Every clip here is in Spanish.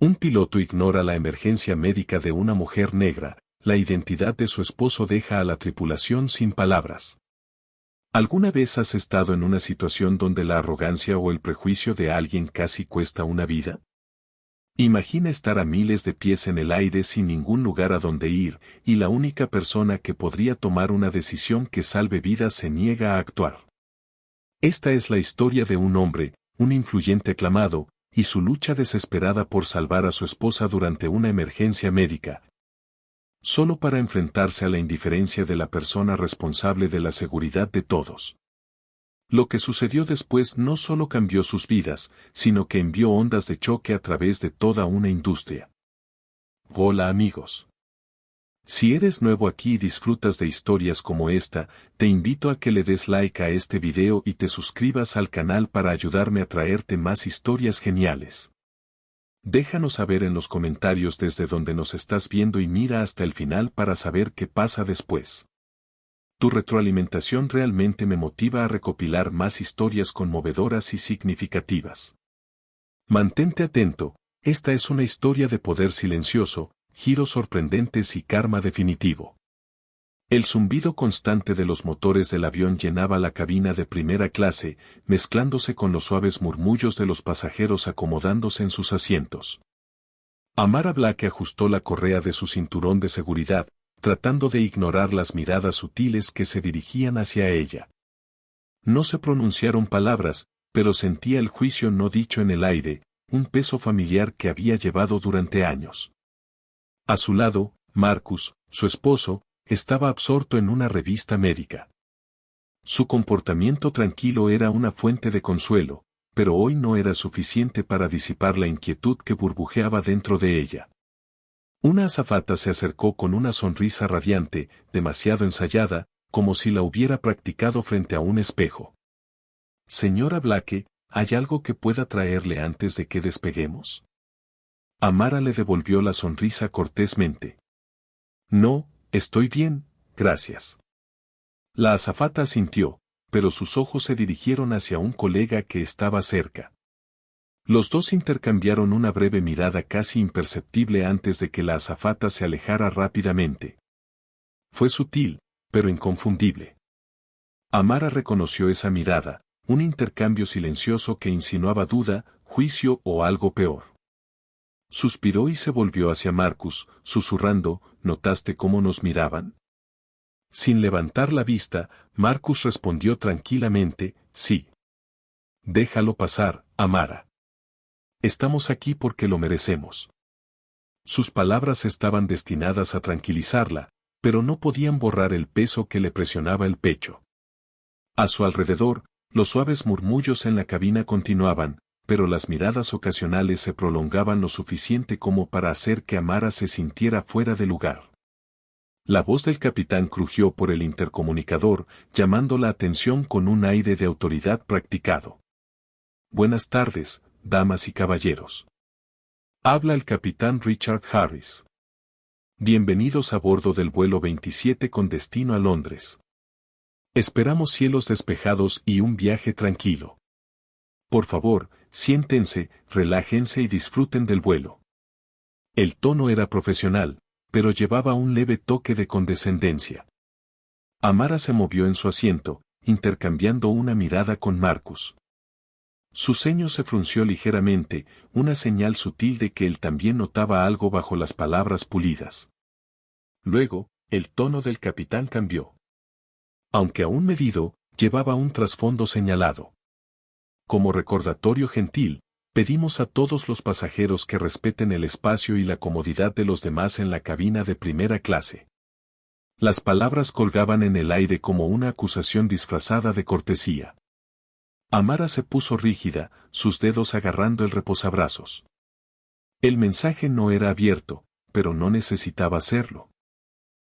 Un piloto ignora la emergencia médica de una mujer negra, la identidad de su esposo deja a la tripulación sin palabras. ¿Alguna vez has estado en una situación donde la arrogancia o el prejuicio de alguien casi cuesta una vida? Imagina estar a miles de pies en el aire sin ningún lugar a donde ir, y la única persona que podría tomar una decisión que salve vidas se niega a actuar. Esta es la historia de un hombre, un influyente aclamado, y su lucha desesperada por salvar a su esposa durante una emergencia médica, solo para enfrentarse a la indiferencia de la persona responsable de la seguridad de todos. Lo que sucedió después no solo cambió sus vidas, sino que envió ondas de choque a través de toda una industria. Hola amigos. Si eres nuevo aquí y disfrutas de historias como esta, te invito a que le des like a este video y te suscribas al canal para ayudarme a traerte más historias geniales. Déjanos saber en los comentarios desde donde nos estás viendo y mira hasta el final para saber qué pasa después. Tu retroalimentación realmente me motiva a recopilar más historias conmovedoras y significativas. Mantente atento, esta es una historia de poder silencioso, giros sorprendentes y karma definitivo. El zumbido constante de los motores del avión llenaba la cabina de primera clase, mezclándose con los suaves murmullos de los pasajeros acomodándose en sus asientos. Amara Blake ajustó la correa de su cinturón de seguridad, tratando de ignorar las miradas sutiles que se dirigían hacia ella. No se pronunciaron palabras, pero sentía el juicio no dicho en el aire, un peso familiar que había llevado durante años. A su lado, Marcus, su esposo, estaba absorto en una revista médica. Su comportamiento tranquilo era una fuente de consuelo, pero hoy no era suficiente para disipar la inquietud que burbujeaba dentro de ella. Una azafata se acercó con una sonrisa radiante, demasiado ensayada, como si la hubiera practicado frente a un espejo. Señora Blake, ¿hay algo que pueda traerle antes de que despeguemos? Amara le devolvió la sonrisa cortésmente. No, estoy bien, gracias. La azafata asintió, pero sus ojos se dirigieron hacia un colega que estaba cerca. Los dos intercambiaron una breve mirada casi imperceptible antes de que la azafata se alejara rápidamente. Fue sutil, pero inconfundible. Amara reconoció esa mirada, un intercambio silencioso que insinuaba duda, juicio o algo peor. Suspiró y se volvió hacia Marcus, susurrando, ¿notaste cómo nos miraban? Sin levantar la vista, Marcus respondió tranquilamente, sí. Déjalo pasar, Amara. Estamos aquí porque lo merecemos. Sus palabras estaban destinadas a tranquilizarla, pero no podían borrar el peso que le presionaba el pecho. A su alrededor, los suaves murmullos en la cabina continuaban, pero las miradas ocasionales se prolongaban lo suficiente como para hacer que Amara se sintiera fuera de lugar. La voz del capitán crujió por el intercomunicador, llamando la atención con un aire de autoridad practicado. Buenas tardes, damas y caballeros. Habla el capitán Richard Harris. Bienvenidos a bordo del vuelo 27 con destino a Londres. Esperamos cielos despejados y un viaje tranquilo. Por favor, siéntense, relájense y disfruten del vuelo. El tono era profesional, pero llevaba un leve toque de condescendencia. Amara se movió en su asiento, intercambiando una mirada con Marcus. Su ceño se frunció ligeramente, una señal sutil de que él también notaba algo bajo las palabras pulidas. Luego, el tono del capitán cambió. Aunque aún medido, llevaba un trasfondo señalado. Como recordatorio gentil, pedimos a todos los pasajeros que respeten el espacio y la comodidad de los demás en la cabina de primera clase. Las palabras colgaban en el aire como una acusación disfrazada de cortesía. Amara se puso rígida, sus dedos agarrando el reposabrazos. El mensaje no era abierto, pero no necesitaba serlo.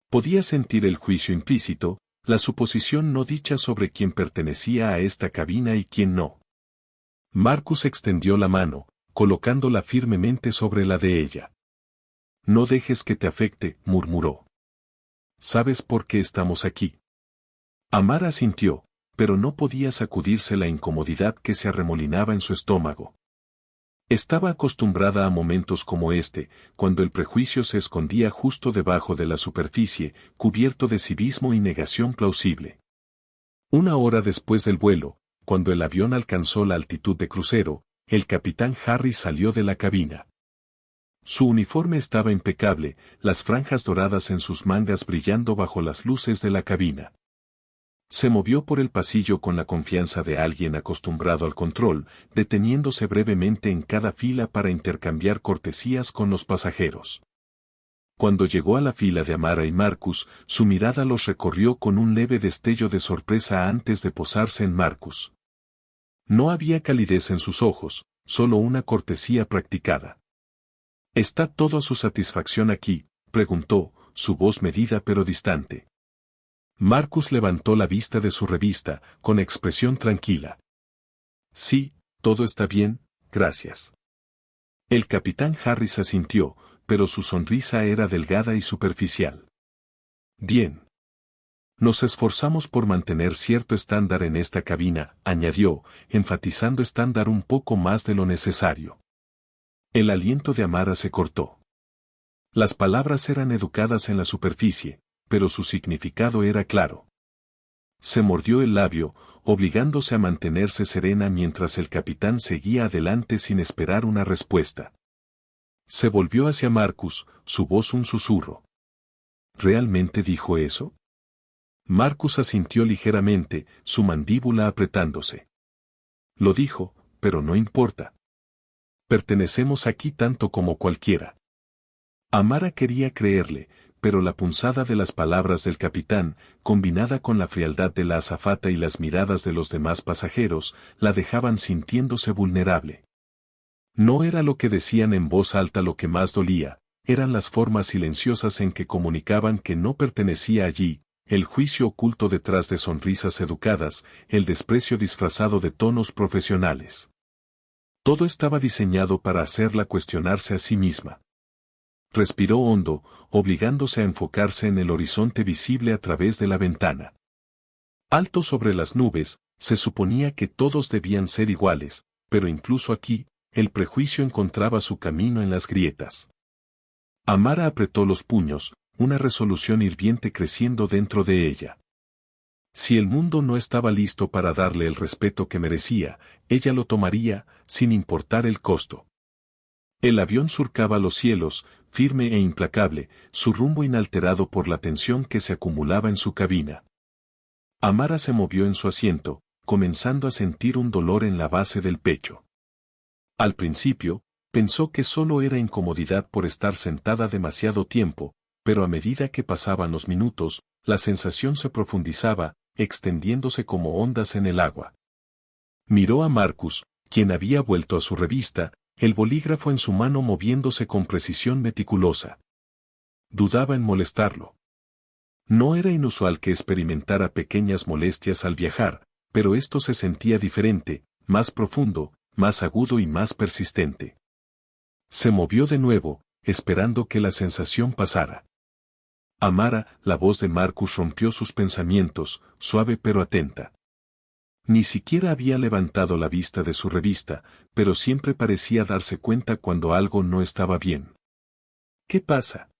Podía sentir el juicio implícito, la suposición no dicha sobre quién pertenecía a esta cabina y quién no. Marcus extendió la mano, colocándola firmemente sobre la de ella. No dejes que te afecte, murmuró. ¿Sabes por qué estamos aquí? Amara asintió, pero no podía sacudirse la incomodidad que se arremolinaba en su estómago. Estaba acostumbrada a momentos como este, cuando el prejuicio se escondía justo debajo de la superficie, cubierto de civismo y negación plausible. Una hora después del vuelo, cuando el avión alcanzó la altitud de crucero, el capitán Harris salió de la cabina. Su uniforme estaba impecable, las franjas doradas en sus mangas brillando bajo las luces de la cabina. Se movió por el pasillo con la confianza de alguien acostumbrado al control, deteniéndose brevemente en cada fila para intercambiar cortesías con los pasajeros. Cuando llegó a la fila de Amara y Marcus, su mirada los recorrió con un leve destello de sorpresa antes de posarse en Marcus. No había calidez en sus ojos, solo una cortesía practicada. ¿Está todo a su satisfacción aquí?, preguntó, su voz medida pero distante. Marcus levantó la vista de su revista, con expresión tranquila. Sí, todo está bien, gracias. El capitán Harris asintió, pero su sonrisa era delgada y superficial. Bien. Nos esforzamos por mantener cierto estándar en esta cabina, añadió, enfatizando estándar un poco más de lo necesario. El aliento de Amara se cortó. Las palabras eran educadas en la superficie, pero su significado era claro. Se mordió el labio, obligándose a mantenerse serena mientras el capitán seguía adelante sin esperar una respuesta. Se volvió hacia Marcus, su voz un susurro. ¿Realmente dijo eso? Marcus asintió ligeramente, su mandíbula apretándose. Lo dijo, pero no importa. Pertenecemos aquí tanto como cualquiera. Amara quería creerle, pero la punzada de las palabras del capitán, combinada con la frialdad de la azafata y las miradas de los demás pasajeros, la dejaban sintiéndose vulnerable. No era lo que decían en voz alta lo que más dolía, eran las formas silenciosas en que comunicaban que no pertenecía allí, el juicio oculto detrás de sonrisas educadas, el desprecio disfrazado de tonos profesionales. Todo estaba diseñado para hacerla cuestionarse a sí misma. Respiró hondo, obligándose a enfocarse en el horizonte visible a través de la ventana. Alto sobre las nubes, se suponía que todos debían ser iguales, pero incluso aquí, el prejuicio encontraba su camino en las grietas. Amara apretó los puños, una resolución hirviente creciendo dentro de ella. Si el mundo no estaba listo para darle el respeto que merecía, ella lo tomaría, sin importar el costo. El avión surcaba los cielos, firme e implacable, su rumbo inalterado por la tensión que se acumulaba en su cabina. Amara se movió en su asiento, comenzando a sentir un dolor en la base del pecho. Al principio, pensó que solo era incomodidad por estar sentada demasiado tiempo, pero a medida que pasaban los minutos, la sensación se profundizaba, extendiéndose como ondas en el agua. Miró a Marcus, quien había vuelto a su revista, el bolígrafo en su mano moviéndose con precisión meticulosa. Dudaba en molestarlo. No era inusual que experimentara pequeñas molestias al viajar, pero esto se sentía diferente, más profundo, más agudo y más persistente. Se movió de nuevo, esperando que la sensación pasara. Amara, la voz de Marcus rompió sus pensamientos, suave pero atenta. Ni siquiera había levantado la vista de su revista, pero siempre parecía darse cuenta cuando algo no estaba bien. ¿Qué pasa?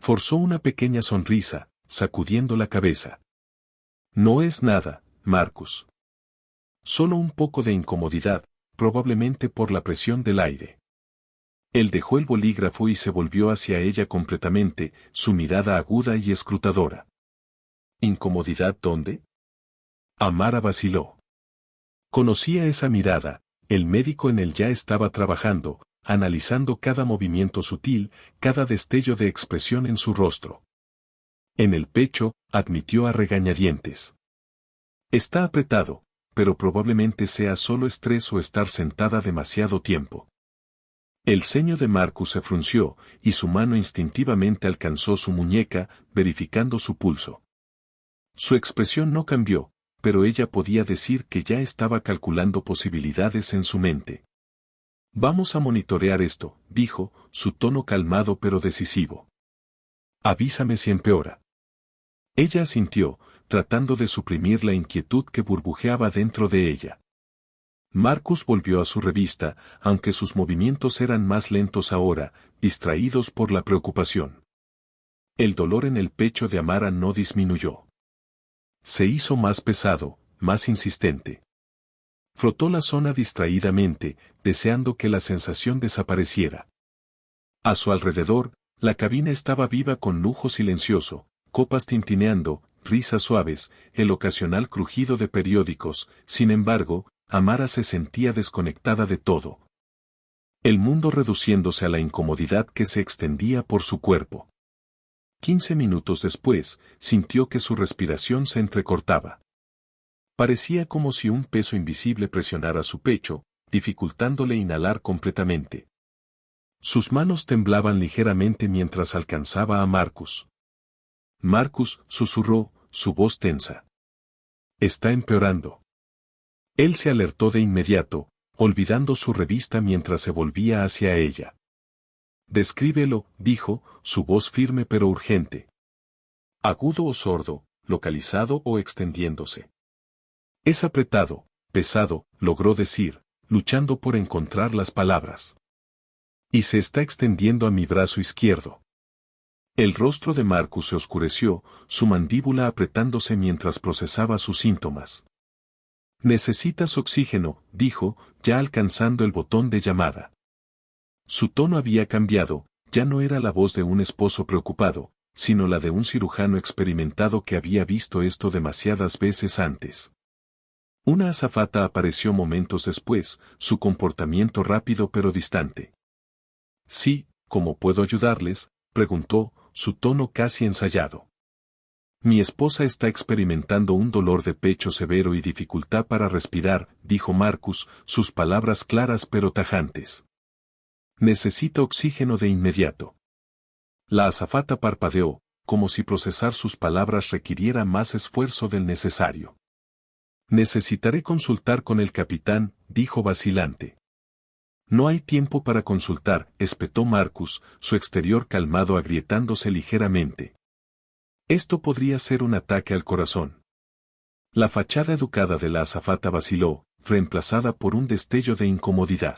Forzó una pequeña sonrisa, sacudiendo la cabeza. No es nada, Marcus. Solo un poco de incomodidad, probablemente por la presión del aire. Él dejó el bolígrafo y se volvió hacia ella completamente, su mirada aguda y escrutadora. ¿Incomodidad dónde? Amara vaciló. Conocía esa mirada, el médico en él ya estaba trabajando, analizando cada movimiento sutil, cada destello de expresión en su rostro. En el pecho, admitió a regañadientes. Está apretado, pero probablemente sea solo estrés o estar sentada demasiado tiempo. El ceño de Marcus se frunció, y su mano instintivamente alcanzó su muñeca, verificando su pulso. Su expresión no cambió, pero ella podía decir que ya estaba calculando posibilidades en su mente. Vamos a monitorear esto, dijo, su tono calmado pero decisivo. Avísame si empeora. Ella asintió, tratando de suprimir la inquietud que burbujeaba dentro de ella. Marcus volvió a su revista, aunque sus movimientos eran más lentos ahora, distraídos por la preocupación. El dolor en el pecho de Amara no disminuyó. Se hizo más pesado, más insistente. Frotó la zona distraídamente, deseando que la sensación desapareciera. A su alrededor, la cabina estaba viva con lujo silencioso, copas tintineando, risas suaves, el ocasional crujido de periódicos. Sin embargo, Amara se sentía desconectada de todo. El mundo reduciéndose a la incomodidad que se extendía por su cuerpo. 15 minutos después, sintió que su respiración se entrecortaba. Parecía como si un peso invisible presionara su pecho, dificultándole inhalar completamente. Sus manos temblaban ligeramente mientras alcanzaba a Marcus. Marcus, susurró, su voz tensa. Está empeorando. Él se alertó de inmediato, olvidando su revista mientras se volvía hacia ella. Descríbelo, dijo, su voz firme pero urgente. Agudo o sordo, localizado o extendiéndose. Es apretado, pesado, logró decir, luchando por encontrar las palabras. Y se está extendiendo a mi brazo izquierdo. El rostro de Marcus se oscureció, su mandíbula apretándose mientras procesaba sus síntomas. Necesitas oxígeno, dijo, ya alcanzando el botón de llamada. Su tono había cambiado, ya no era la voz de un esposo preocupado, sino la de un cirujano experimentado que había visto esto demasiadas veces antes. Una azafata apareció momentos después, su comportamiento rápido pero distante. Sí, ¿cómo puedo ayudarles?, preguntó, su tono casi ensayado. Mi esposa está experimentando un dolor de pecho severo y dificultad para respirar, dijo Marcus, sus palabras claras pero tajantes. Necesita oxígeno de inmediato. La azafata parpadeó, como si procesar sus palabras requiriera más esfuerzo del necesario. Necesitaré consultar con el capitán, dijo vacilante. No hay tiempo para consultar, espetó Marcus, su exterior calmado agrietándose ligeramente. Esto podría ser un ataque al corazón. La fachada educada de la azafata vaciló, reemplazada por un destello de incomodidad.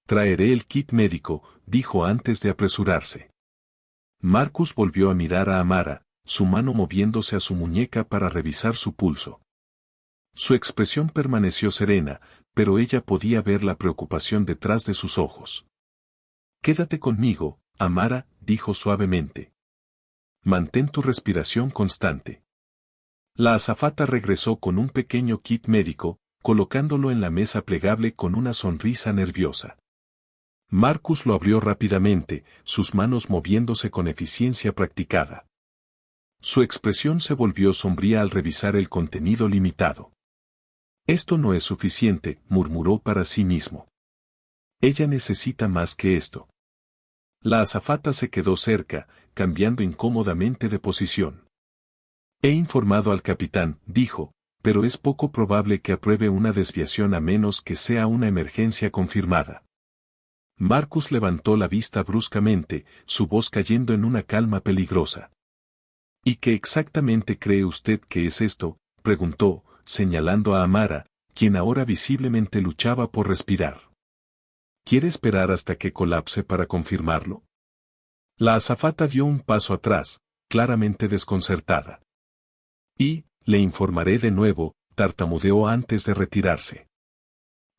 Traeré el kit médico, dijo antes de apresurarse. Marcus volvió a mirar a Amara, su mano moviéndose a su muñeca para revisar su pulso. Su expresión permaneció serena, pero ella podía ver la preocupación detrás de sus ojos. Quédate conmigo, Amara, dijo suavemente. Mantén tu respiración constante. La azafata regresó con un pequeño kit médico, colocándolo en la mesa plegable con una sonrisa nerviosa. Marcus lo abrió rápidamente, sus manos moviéndose con eficiencia practicada. Su expresión se volvió sombría al revisar el contenido limitado. Esto no es suficiente, murmuró para sí mismo. Ella necesita más que esto. La azafata se quedó cerca, cambiando incómodamente de posición. He informado al capitán, dijo, pero es poco probable que apruebe una desviación a menos que sea una emergencia confirmada. Marcus levantó la vista bruscamente, su voz cayendo en una calma peligrosa. ¿Y qué exactamente cree usted que es esto?, preguntó, señalando a Amara, quien ahora visiblemente luchaba por respirar. ¿Quiere esperar hasta que colapse para confirmarlo? La azafata dio un paso atrás, claramente desconcertada. Y, le informaré de nuevo, tartamudeó antes de retirarse.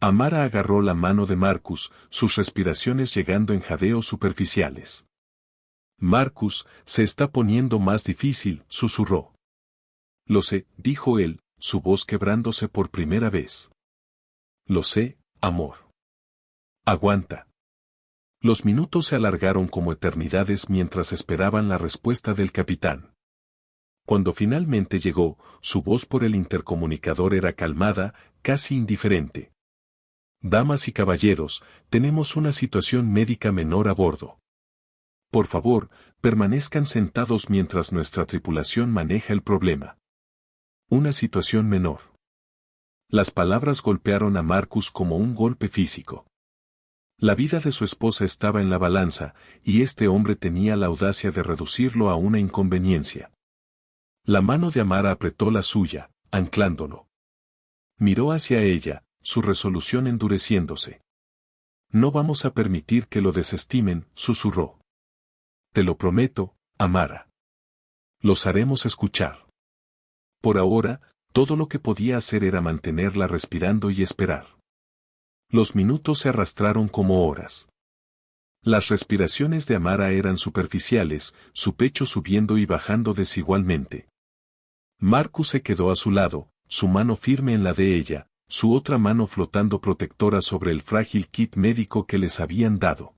Amara agarró la mano de Marcus, sus respiraciones llegando en jadeos superficiales. Marcus, se está poniendo más difícil, susurró. Lo sé, dijo él, su voz quebrándose por primera vez. Lo sé, amor. Aguanta. Los minutos se alargaron como eternidades mientras esperaban la respuesta del capitán. Cuando finalmente llegó, su voz por el intercomunicador era calmada, casi indiferente. Damas y caballeros, tenemos una situación médica menor a bordo. Por favor, permanezcan sentados mientras nuestra tripulación maneja el problema. Una situación menor. Las palabras golpearon a Marcus como un golpe físico. La vida de su esposa estaba en la balanza, y este hombre tenía la audacia de reducirlo a una inconveniencia. La mano de Amara apretó la suya, anclándolo. Miró hacia ella, su resolución endureciéndose. No vamos a permitir que lo desestimen, susurró. Te lo prometo, Amara. Los haremos escuchar. Por ahora, todo lo que podía hacer era mantenerla respirando y esperar. Los minutos se arrastraron como horas. Las respiraciones de Amara eran superficiales, su pecho subiendo y bajando desigualmente. Marcus se quedó a su lado, su mano firme en la de ella, su otra mano flotando protectora sobre el frágil kit médico que les habían dado.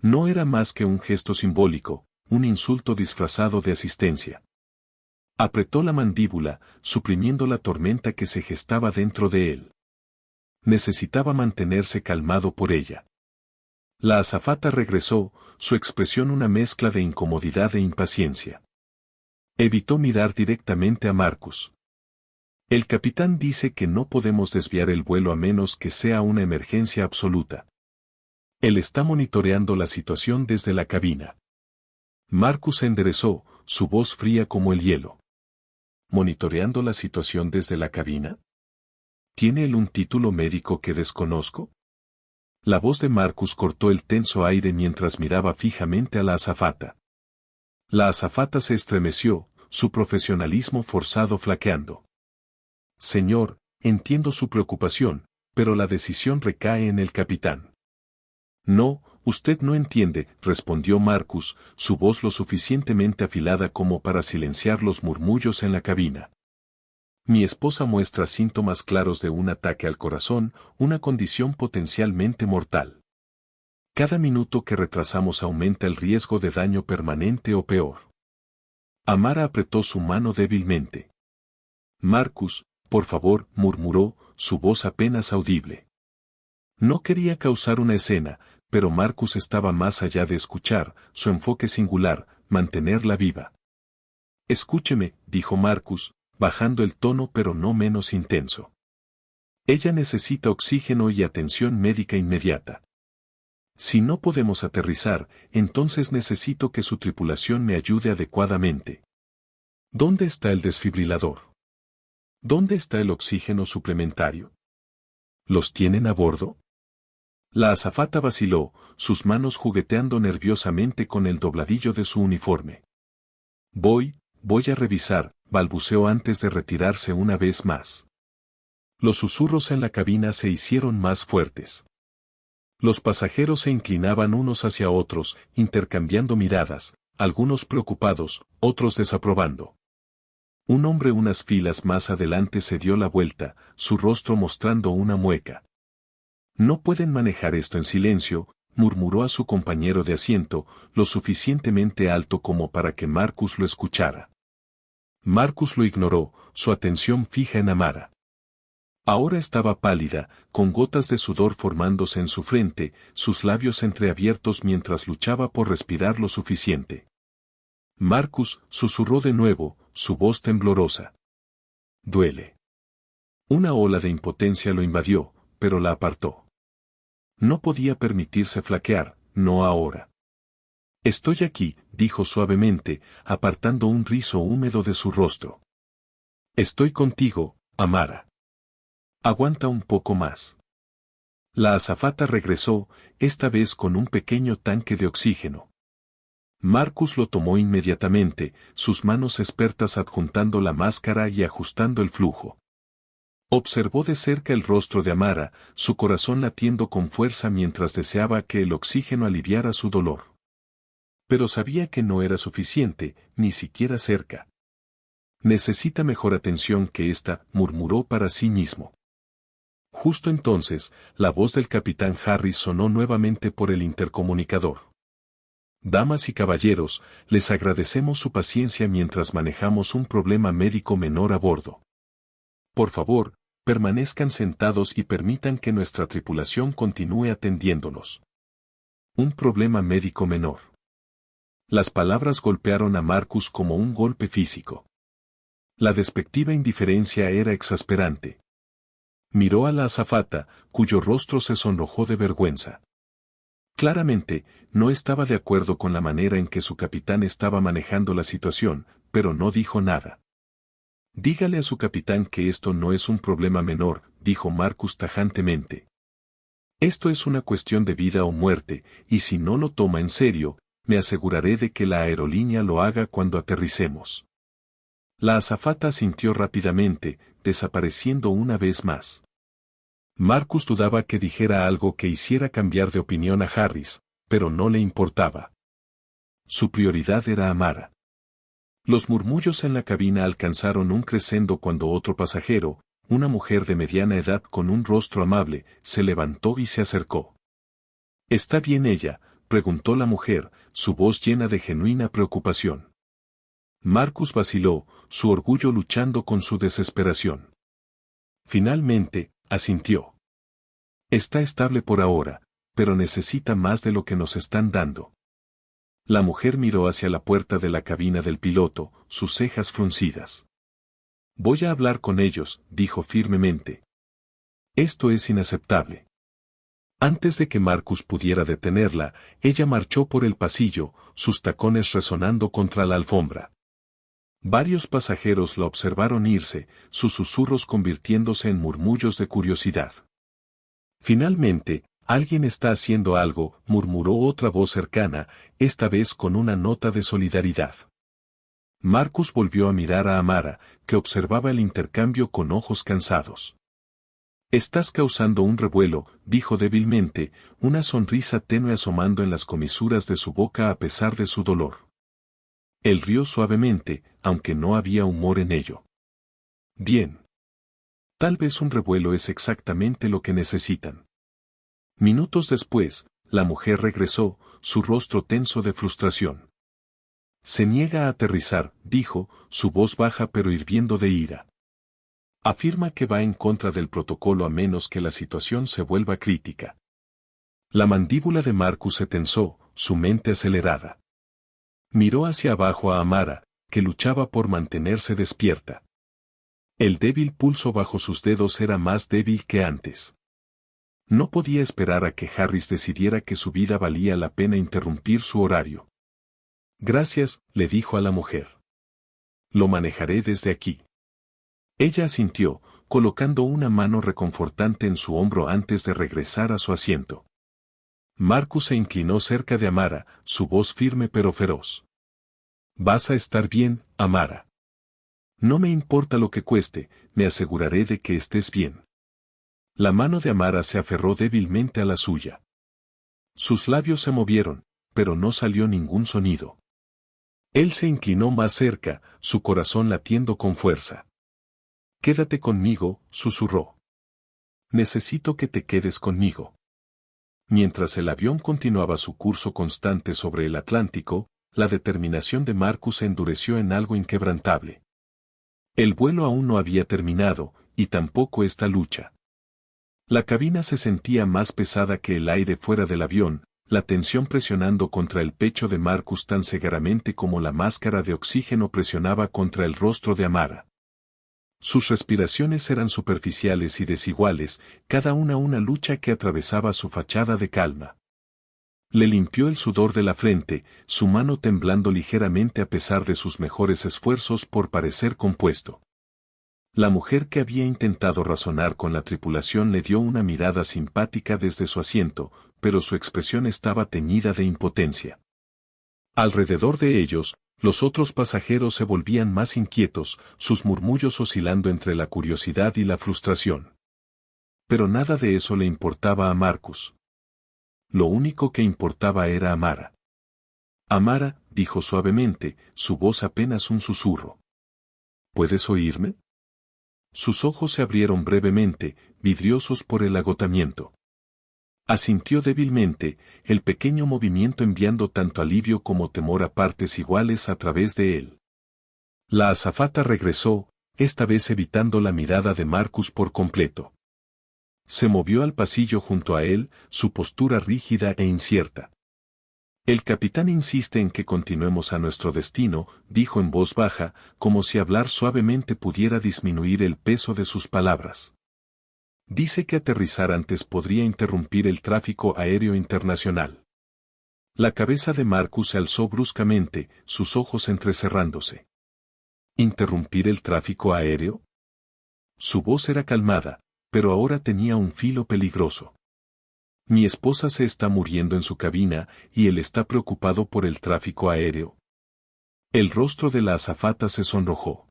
No era más que un gesto simbólico, un insulto disfrazado de asistencia. Apretó la mandíbula, suprimiendo la tormenta que se gestaba dentro de él. Necesitaba mantenerse calmado por ella. La azafata regresó, su expresión una mezcla de incomodidad e impaciencia. Evitó mirar directamente a Marcus. El capitán dice que no podemos desviar el vuelo a menos que sea una emergencia absoluta. Él está monitoreando la situación desde la cabina. Marcus se enderezó, su voz fría como el hielo. ¿Monitoreando la situación desde la cabina? ¿Tiene él un título médico que desconozco? La voz de Marcus cortó el tenso aire mientras miraba fijamente a la azafata. La azafata se estremeció, su profesionalismo forzado flaqueando. Señor, entiendo su preocupación, pero la decisión recae en el capitán. No, usted no entiende, respondió Marcus, su voz lo suficientemente afilada como para silenciar los murmullos en la cabina. Mi esposa muestra síntomas claros de un ataque al corazón, una condición potencialmente mortal. Cada minuto que retrasamos aumenta el riesgo de daño permanente o peor. Amara apretó su mano débilmente. Marcus, por favor, murmuró, su voz apenas audible. No quería causar una escena, pero Marcus estaba más allá de escuchar, su enfoque singular, mantenerla viva. Escúcheme, dijo Marcus, bajando el tono pero no menos intenso. Ella necesita oxígeno y atención médica inmediata. Si no podemos aterrizar, entonces necesito que su tripulación me ayude adecuadamente. ¿Dónde está el desfibrilador? ¿Dónde está el oxígeno suplementario? ¿Los tienen a bordo? La azafata vaciló, sus manos jugueteando nerviosamente con el dobladillo de su uniforme. Voy a revisar, balbuceó antes de retirarse una vez más. Los susurros en la cabina se hicieron más fuertes. Los pasajeros se inclinaban unos hacia otros, intercambiando miradas, algunos preocupados, otros desaprobando. Un hombre unas filas más adelante se dio la vuelta, su rostro mostrando una mueca. No pueden manejar esto en silencio, murmuró a su compañero de asiento, lo suficientemente alto como para que Marcus lo escuchara. Marcus lo ignoró, su atención fija en Amara. Ahora estaba pálida, con gotas de sudor formándose en su frente, sus labios entreabiertos mientras luchaba por respirar lo suficiente. Marcus susurró de nuevo, su voz temblorosa. Duele. Una ola de impotencia lo invadió, pero la apartó. No podía permitirse flaquear, no ahora. Estoy aquí, dijo suavemente, apartando un rizo húmedo de su rostro. Estoy contigo, Amara. Aguanta un poco más. La azafata regresó, esta vez con un pequeño tanque de oxígeno. Marcus lo tomó inmediatamente, sus manos expertas adjuntando la máscara y ajustando el flujo. Observó de cerca el rostro de Amara, su corazón latiendo con fuerza mientras deseaba que el oxígeno aliviara su dolor. Pero sabía que no era suficiente, ni siquiera cerca. Necesita mejor atención que esta, murmuró para sí mismo. Justo entonces, la voz del capitán Harris sonó nuevamente por el intercomunicador. Damas y caballeros, les agradecemos su paciencia mientras manejamos un problema médico menor a bordo. Por favor, permanezcan sentados y permitan que nuestra tripulación continúe atendiéndolos. Un problema médico menor. Las palabras golpearon a Marcus como un golpe físico. La despectiva indiferencia era exasperante. Miró a la azafata, cuyo rostro se sonrojó de vergüenza. Claramente, no estaba de acuerdo con la manera en que su capitán estaba manejando la situación, pero no dijo nada. Dígale a su capitán que esto no es un problema menor, dijo Marcus tajantemente. Esto es una cuestión de vida o muerte, y si no lo toma en serio, me aseguraré de que la aerolínea lo haga cuando aterricemos. La azafata asintió rápidamente, desapareciendo una vez más. Marcus dudaba que dijera algo que hiciera cambiar de opinión a Harris, pero no le importaba. Su prioridad era Amara. Los murmullos en la cabina alcanzaron un crescendo cuando otro pasajero, una mujer de mediana edad con un rostro amable, se levantó y se acercó. ¿Está bien ella?, preguntó la mujer, su voz llena de genuina preocupación. Marcus vaciló, su orgullo luchando con su desesperación. Finalmente, asintió. Está estable por ahora, pero necesita más de lo que nos están dando. La mujer miró hacia la puerta de la cabina del piloto, sus cejas fruncidas. Voy a hablar con ellos, dijo firmemente. Esto es inaceptable. Antes de que Marcus pudiera detenerla, ella marchó por el pasillo, sus tacones resonando contra la alfombra. Varios pasajeros la observaron irse, sus susurros convirtiéndose en murmullos de curiosidad. Finalmente, alguien está haciendo algo, murmuró otra voz cercana, esta vez con una nota de solidaridad. Marcus volvió a mirar a Amara, que observaba el intercambio con ojos cansados. Estás causando un revuelo, dijo débilmente, una sonrisa tenue asomando en las comisuras de su boca a pesar de su dolor. Él rió suavemente, aunque no había humor en ello. Bien. Tal vez un revuelo es exactamente lo que necesitan. Minutos después, la mujer regresó, su rostro tenso de frustración. Se niega a aterrizar, dijo, su voz baja pero hirviendo de ira. Afirma que va en contra del protocolo a menos que la situación se vuelva crítica. La mandíbula de Marcus se tensó, su mente acelerada. Miró hacia abajo a Amara, que luchaba por mantenerse despierta. El débil pulso bajo sus dedos era más débil que antes. No podía esperar a que Harris decidiera que su vida valía la pena interrumpir su horario. Gracias, le dijo a la mujer. Lo manejaré desde aquí. Ella asintió, colocando una mano reconfortante en su hombro antes de regresar a su asiento. Marcus se inclinó cerca de Amara, su voz firme pero feroz. Vas a estar bien, Amara. No me importa lo que cueste, me aseguraré de que estés bien. La mano de Amara se aferró débilmente a la suya. Sus labios se movieron, pero no salió ningún sonido. Él se inclinó más cerca, su corazón latiendo con fuerza. Quédate conmigo, susurró. Necesito que te quedes conmigo. Mientras el avión continuaba su curso constante sobre el Atlántico, la determinación de Marcus se endureció en algo inquebrantable. El vuelo aún no había terminado, y tampoco esta lucha. La cabina se sentía más pesada que el aire fuera del avión, la tensión presionando contra el pecho de Marcus tan severamente como la máscara de oxígeno presionaba contra el rostro de Amara. Sus respiraciones eran superficiales y desiguales, cada una lucha que atravesaba su fachada de calma. Le limpió el sudor de la frente, su mano temblando ligeramente a pesar de sus mejores esfuerzos por parecer compuesto. La mujer que había intentado razonar con la tripulación le dio una mirada simpática desde su asiento, pero su expresión estaba teñida de impotencia. Alrededor de ellos, los otros pasajeros se volvían más inquietos, sus murmullos oscilando entre la curiosidad y la frustración. Pero nada de eso le importaba a Marcus. Lo único que importaba era Amara. Amara, dijo suavemente, su voz apenas un susurro. ¿Puedes oírme? Sus ojos se abrieron brevemente, vidriosos por el agotamiento. Asintió débilmente, el pequeño movimiento enviando tanto alivio como temor a partes iguales a través de él. La azafata regresó, esta vez evitando la mirada de Marcus por completo. Se movió al pasillo junto a él, su postura rígida e incierta. El capitán insiste en que continuemos a nuestro destino, dijo en voz baja, como si hablar suavemente pudiera disminuir el peso de sus palabras. Dice que aterrizar antes podría interrumpir el tráfico aéreo internacional. La cabeza de Marcus se alzó bruscamente, sus ojos entrecerrándose. ¿Interrumpir el tráfico aéreo? Su voz era calmada, pero ahora tenía un filo peligroso. Mi esposa se está muriendo en su cabina y él está preocupado por el tráfico aéreo. El rostro de la azafata se sonrojó.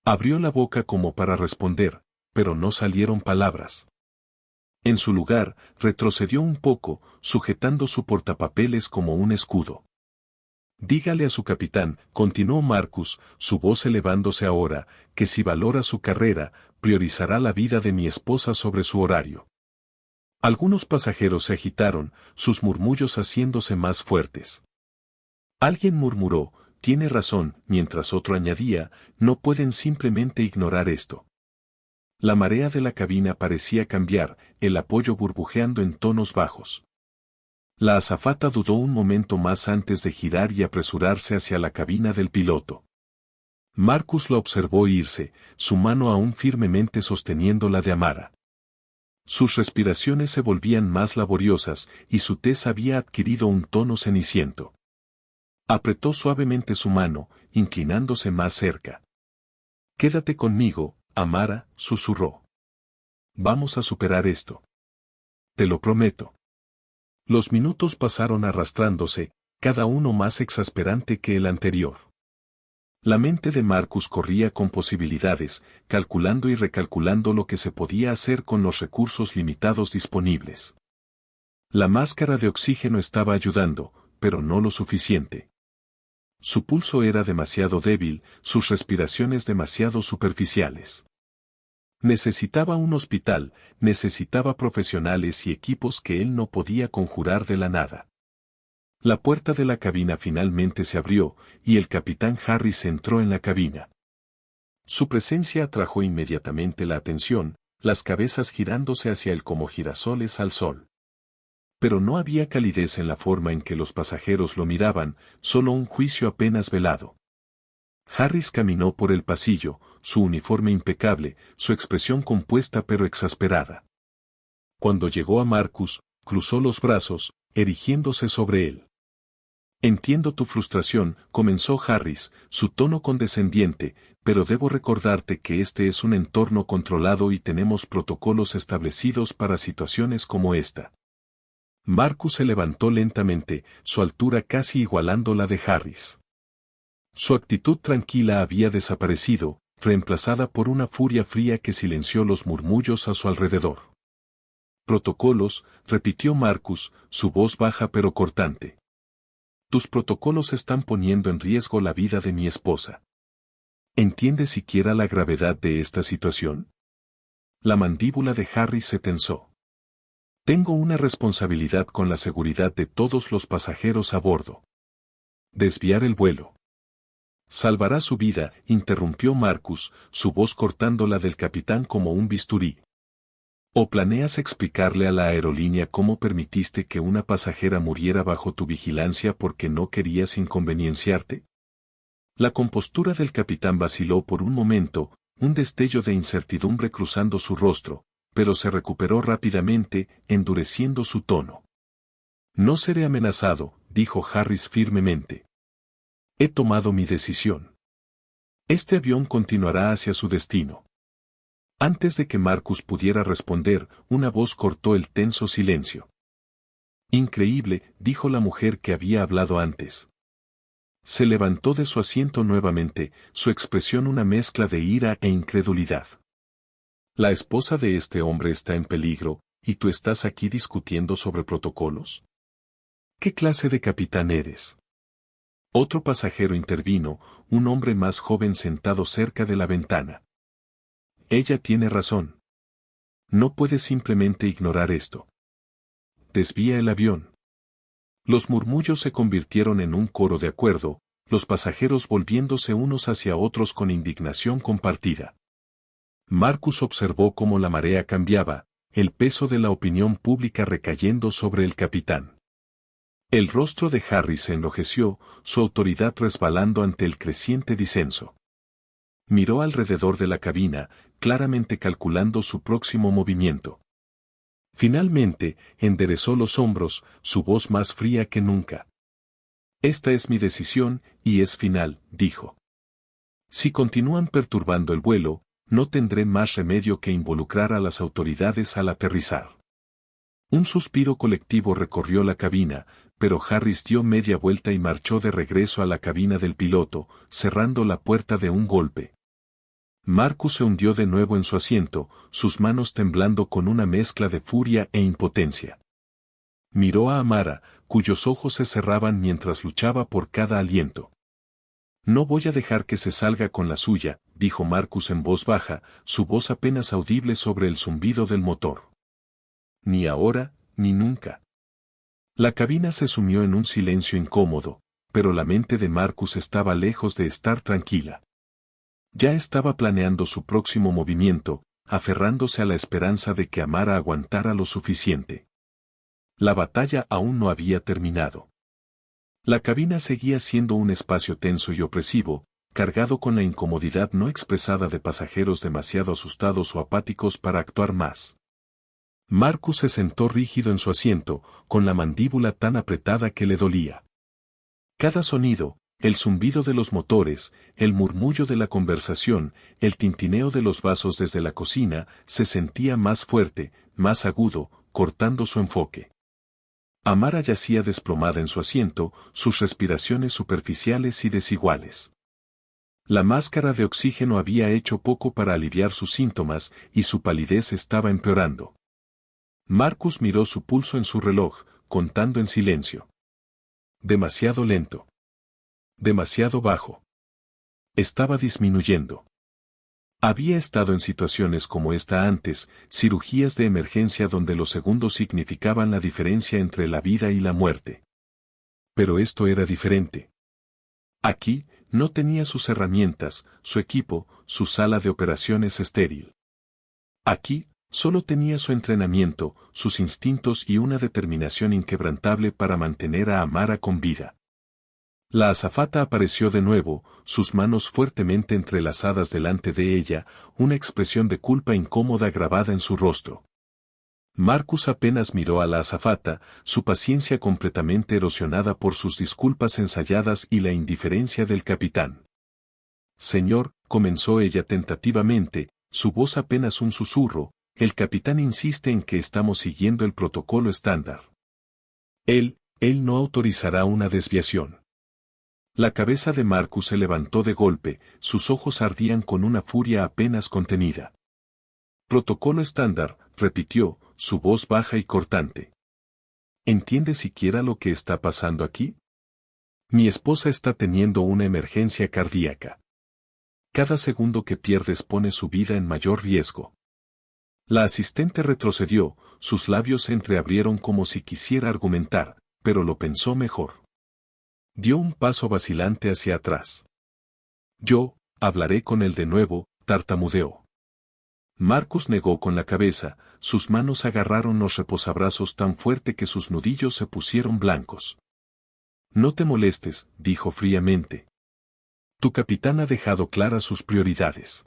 Abrió la boca como para responder, pero no salieron palabras. En su lugar, retrocedió un poco, sujetando su portapapeles como un escudo. Dígale a su capitán, continuó Marcus, su voz elevándose ahora, que si valora su carrera, priorizará la vida de mi esposa sobre su horario. Algunos pasajeros se agitaron, sus murmullos haciéndose más fuertes. Alguien murmuró, tiene razón, mientras otro añadía, no pueden simplemente ignorar esto. La marea de la cabina parecía cambiar, el apoyo burbujeando en tonos bajos. La azafata dudó un momento más antes de girar y apresurarse hacia la cabina del piloto. Marcus lo observó irse, su mano aún firmemente sosteniendo la de Amara. Sus respiraciones se volvían más laboriosas y su tez había adquirido un tono ceniciento. Apretó suavemente su mano, inclinándose más cerca. «Quédate conmigo, Amara», susurró. «Vamos a superar esto. Te lo prometo». Los minutos pasaron arrastrándose, cada uno más exasperante que el anterior. La mente de Marcus corría con posibilidades, calculando y recalculando lo que se podía hacer con los recursos limitados disponibles. La máscara de oxígeno estaba ayudando, pero no lo suficiente. Su pulso era demasiado débil, sus respiraciones demasiado superficiales. Necesitaba un hospital, necesitaba profesionales y equipos que él no podía conjurar de la nada. La puerta de la cabina finalmente se abrió, y el capitán Harris entró en la cabina. Su presencia atrajo inmediatamente la atención, las cabezas girándose hacia él como girasoles al sol. Pero no había calidez en la forma en que los pasajeros lo miraban, solo un juicio apenas velado. Harris caminó por el pasillo, su uniforme impecable, su expresión compuesta pero exasperada. Cuando llegó a Marcus, cruzó los brazos, erigiéndose sobre él. «Entiendo tu frustración», comenzó Harris, su tono condescendiente, «pero debo recordarte que este es un entorno controlado y tenemos protocolos establecidos para situaciones como esta». Marcus se levantó lentamente, su altura casi igualando la de Harris. Su actitud tranquila había desaparecido, reemplazada por una furia fría que silenció los murmullos a su alrededor. «Protocolos», repitió Marcus, su voz baja pero cortante. «Tus protocolos están poniendo en riesgo la vida de mi esposa. ¿Entiendes siquiera la gravedad de esta situación?» La mandíbula de Harris se tensó. «Tengo una responsabilidad con la seguridad de todos los pasajeros a bordo. Desviar el vuelo. Salvará su vida», interrumpió Marcus, su voz cortando la del capitán como un bisturí. «¿O planeas explicarle a la aerolínea cómo permitiste que una pasajera muriera bajo tu vigilancia porque no querías inconvenienciarte?» La compostura del capitán vaciló por un momento, un destello de incertidumbre cruzando su rostro, pero se recuperó rápidamente, endureciendo su tono. «No seré amenazado», dijo Harris firmemente. «He tomado mi decisión. Este avión continuará hacia su destino». Antes de que Marcus pudiera responder, una voz cortó el tenso silencio. «Increíble», dijo la mujer que había hablado antes. Se levantó de su asiento nuevamente, su expresión una mezcla de ira e incredulidad. «La esposa de este hombre está en peligro, ¿y tú estás aquí discutiendo sobre protocolos? ¿Qué clase de capitán eres?» Otro pasajero intervino, un hombre más joven sentado cerca de la ventana. «Ella tiene razón. No puedes simplemente ignorar esto. Desvía el avión». Los murmullos se convirtieron en un coro de acuerdo, los pasajeros volviéndose unos hacia otros con indignación compartida. Marcus observó cómo la marea cambiaba, el peso de la opinión pública recayendo sobre el capitán. El rostro de Harris se enrojeció, su autoridad resbalando ante el creciente disenso. Miró alrededor de la cabina, claramente calculando su próximo movimiento. Finalmente, enderezó los hombros, su voz más fría que nunca. «Esta es mi decisión, y es final», dijo. «Si continúan perturbando el vuelo, no tendré más remedio que involucrar a las autoridades al aterrizar. Un suspiro colectivo recorrió la cabina, pero Harris dio media vuelta y marchó de regreso a la cabina del piloto, cerrando la puerta de un golpe. Marcus se hundió de nuevo en su asiento, sus manos temblando con una mezcla de furia e impotencia. Miró a Amara, cuyos ojos se cerraban mientras luchaba por cada aliento. No voy a dejar que se salga con la suya, dijo Marcus en voz baja, su voz apenas audible sobre el zumbido del motor. Ni ahora, ni nunca. La cabina se sumió en un silencio incómodo, pero la mente de Marcus estaba lejos de estar tranquila. Ya estaba planeando su próximo movimiento, aferrándose a la esperanza de que Amara aguantara lo suficiente. La batalla aún no había terminado. La cabina seguía siendo un espacio tenso y opresivo, cargado con la incomodidad no expresada de pasajeros demasiado asustados o apáticos para actuar más. Marcus se sentó rígido en su asiento, con la mandíbula tan apretada que le dolía. Cada sonido, el zumbido de los motores, el murmullo de la conversación, el tintineo de los vasos desde la cocina, se sentía más fuerte, más agudo, cortando su enfoque. Amara yacía desplomada en su asiento, sus respiraciones superficiales y desiguales. La máscara de oxígeno había hecho poco para aliviar sus síntomas y su palidez estaba empeorando. Marcus miró su pulso en su reloj, contando en silencio. Demasiado lento. Demasiado bajo. Estaba disminuyendo. Había estado en situaciones como esta antes, cirugías de emergencia donde los segundos significaban la diferencia entre la vida y la muerte. Pero esto era diferente. Aquí, no tenía sus herramientas, su equipo, su sala de operaciones estéril. Aquí, solo tenía su entrenamiento, sus instintos y una determinación inquebrantable para mantener a Amara con vida. La azafata apareció de nuevo, sus manos fuertemente entrelazadas delante de ella, una expresión de culpa incómoda grabada en su rostro. Marcus apenas miró a la azafata, su paciencia completamente erosionada por sus disculpas ensayadas y la indiferencia del capitán. Señor, comenzó ella tentativamente, su voz apenas un susurro, el capitán insiste en que estamos siguiendo el protocolo estándar. Él no autorizará una desviación. La cabeza de Marcus se levantó de golpe, sus ojos ardían con una furia apenas contenida. Protocolo estándar, repitió, su voz baja y cortante. ¿Entiende siquiera lo que está pasando aquí? Mi esposa está teniendo una emergencia cardíaca. Cada segundo que pierdes pone su vida en mayor riesgo. La asistente retrocedió, sus labios se entreabrieron como si quisiera argumentar, pero lo pensó mejor. Dio un paso vacilante hacia atrás. Yo, hablaré con él de nuevo, tartamudeó. Marcus negó con la cabeza, sus manos agarraron los reposabrazos tan fuerte que sus nudillos se pusieron blancos. No te molestes, dijo fríamente. Tu capitán ha dejado claras sus prioridades.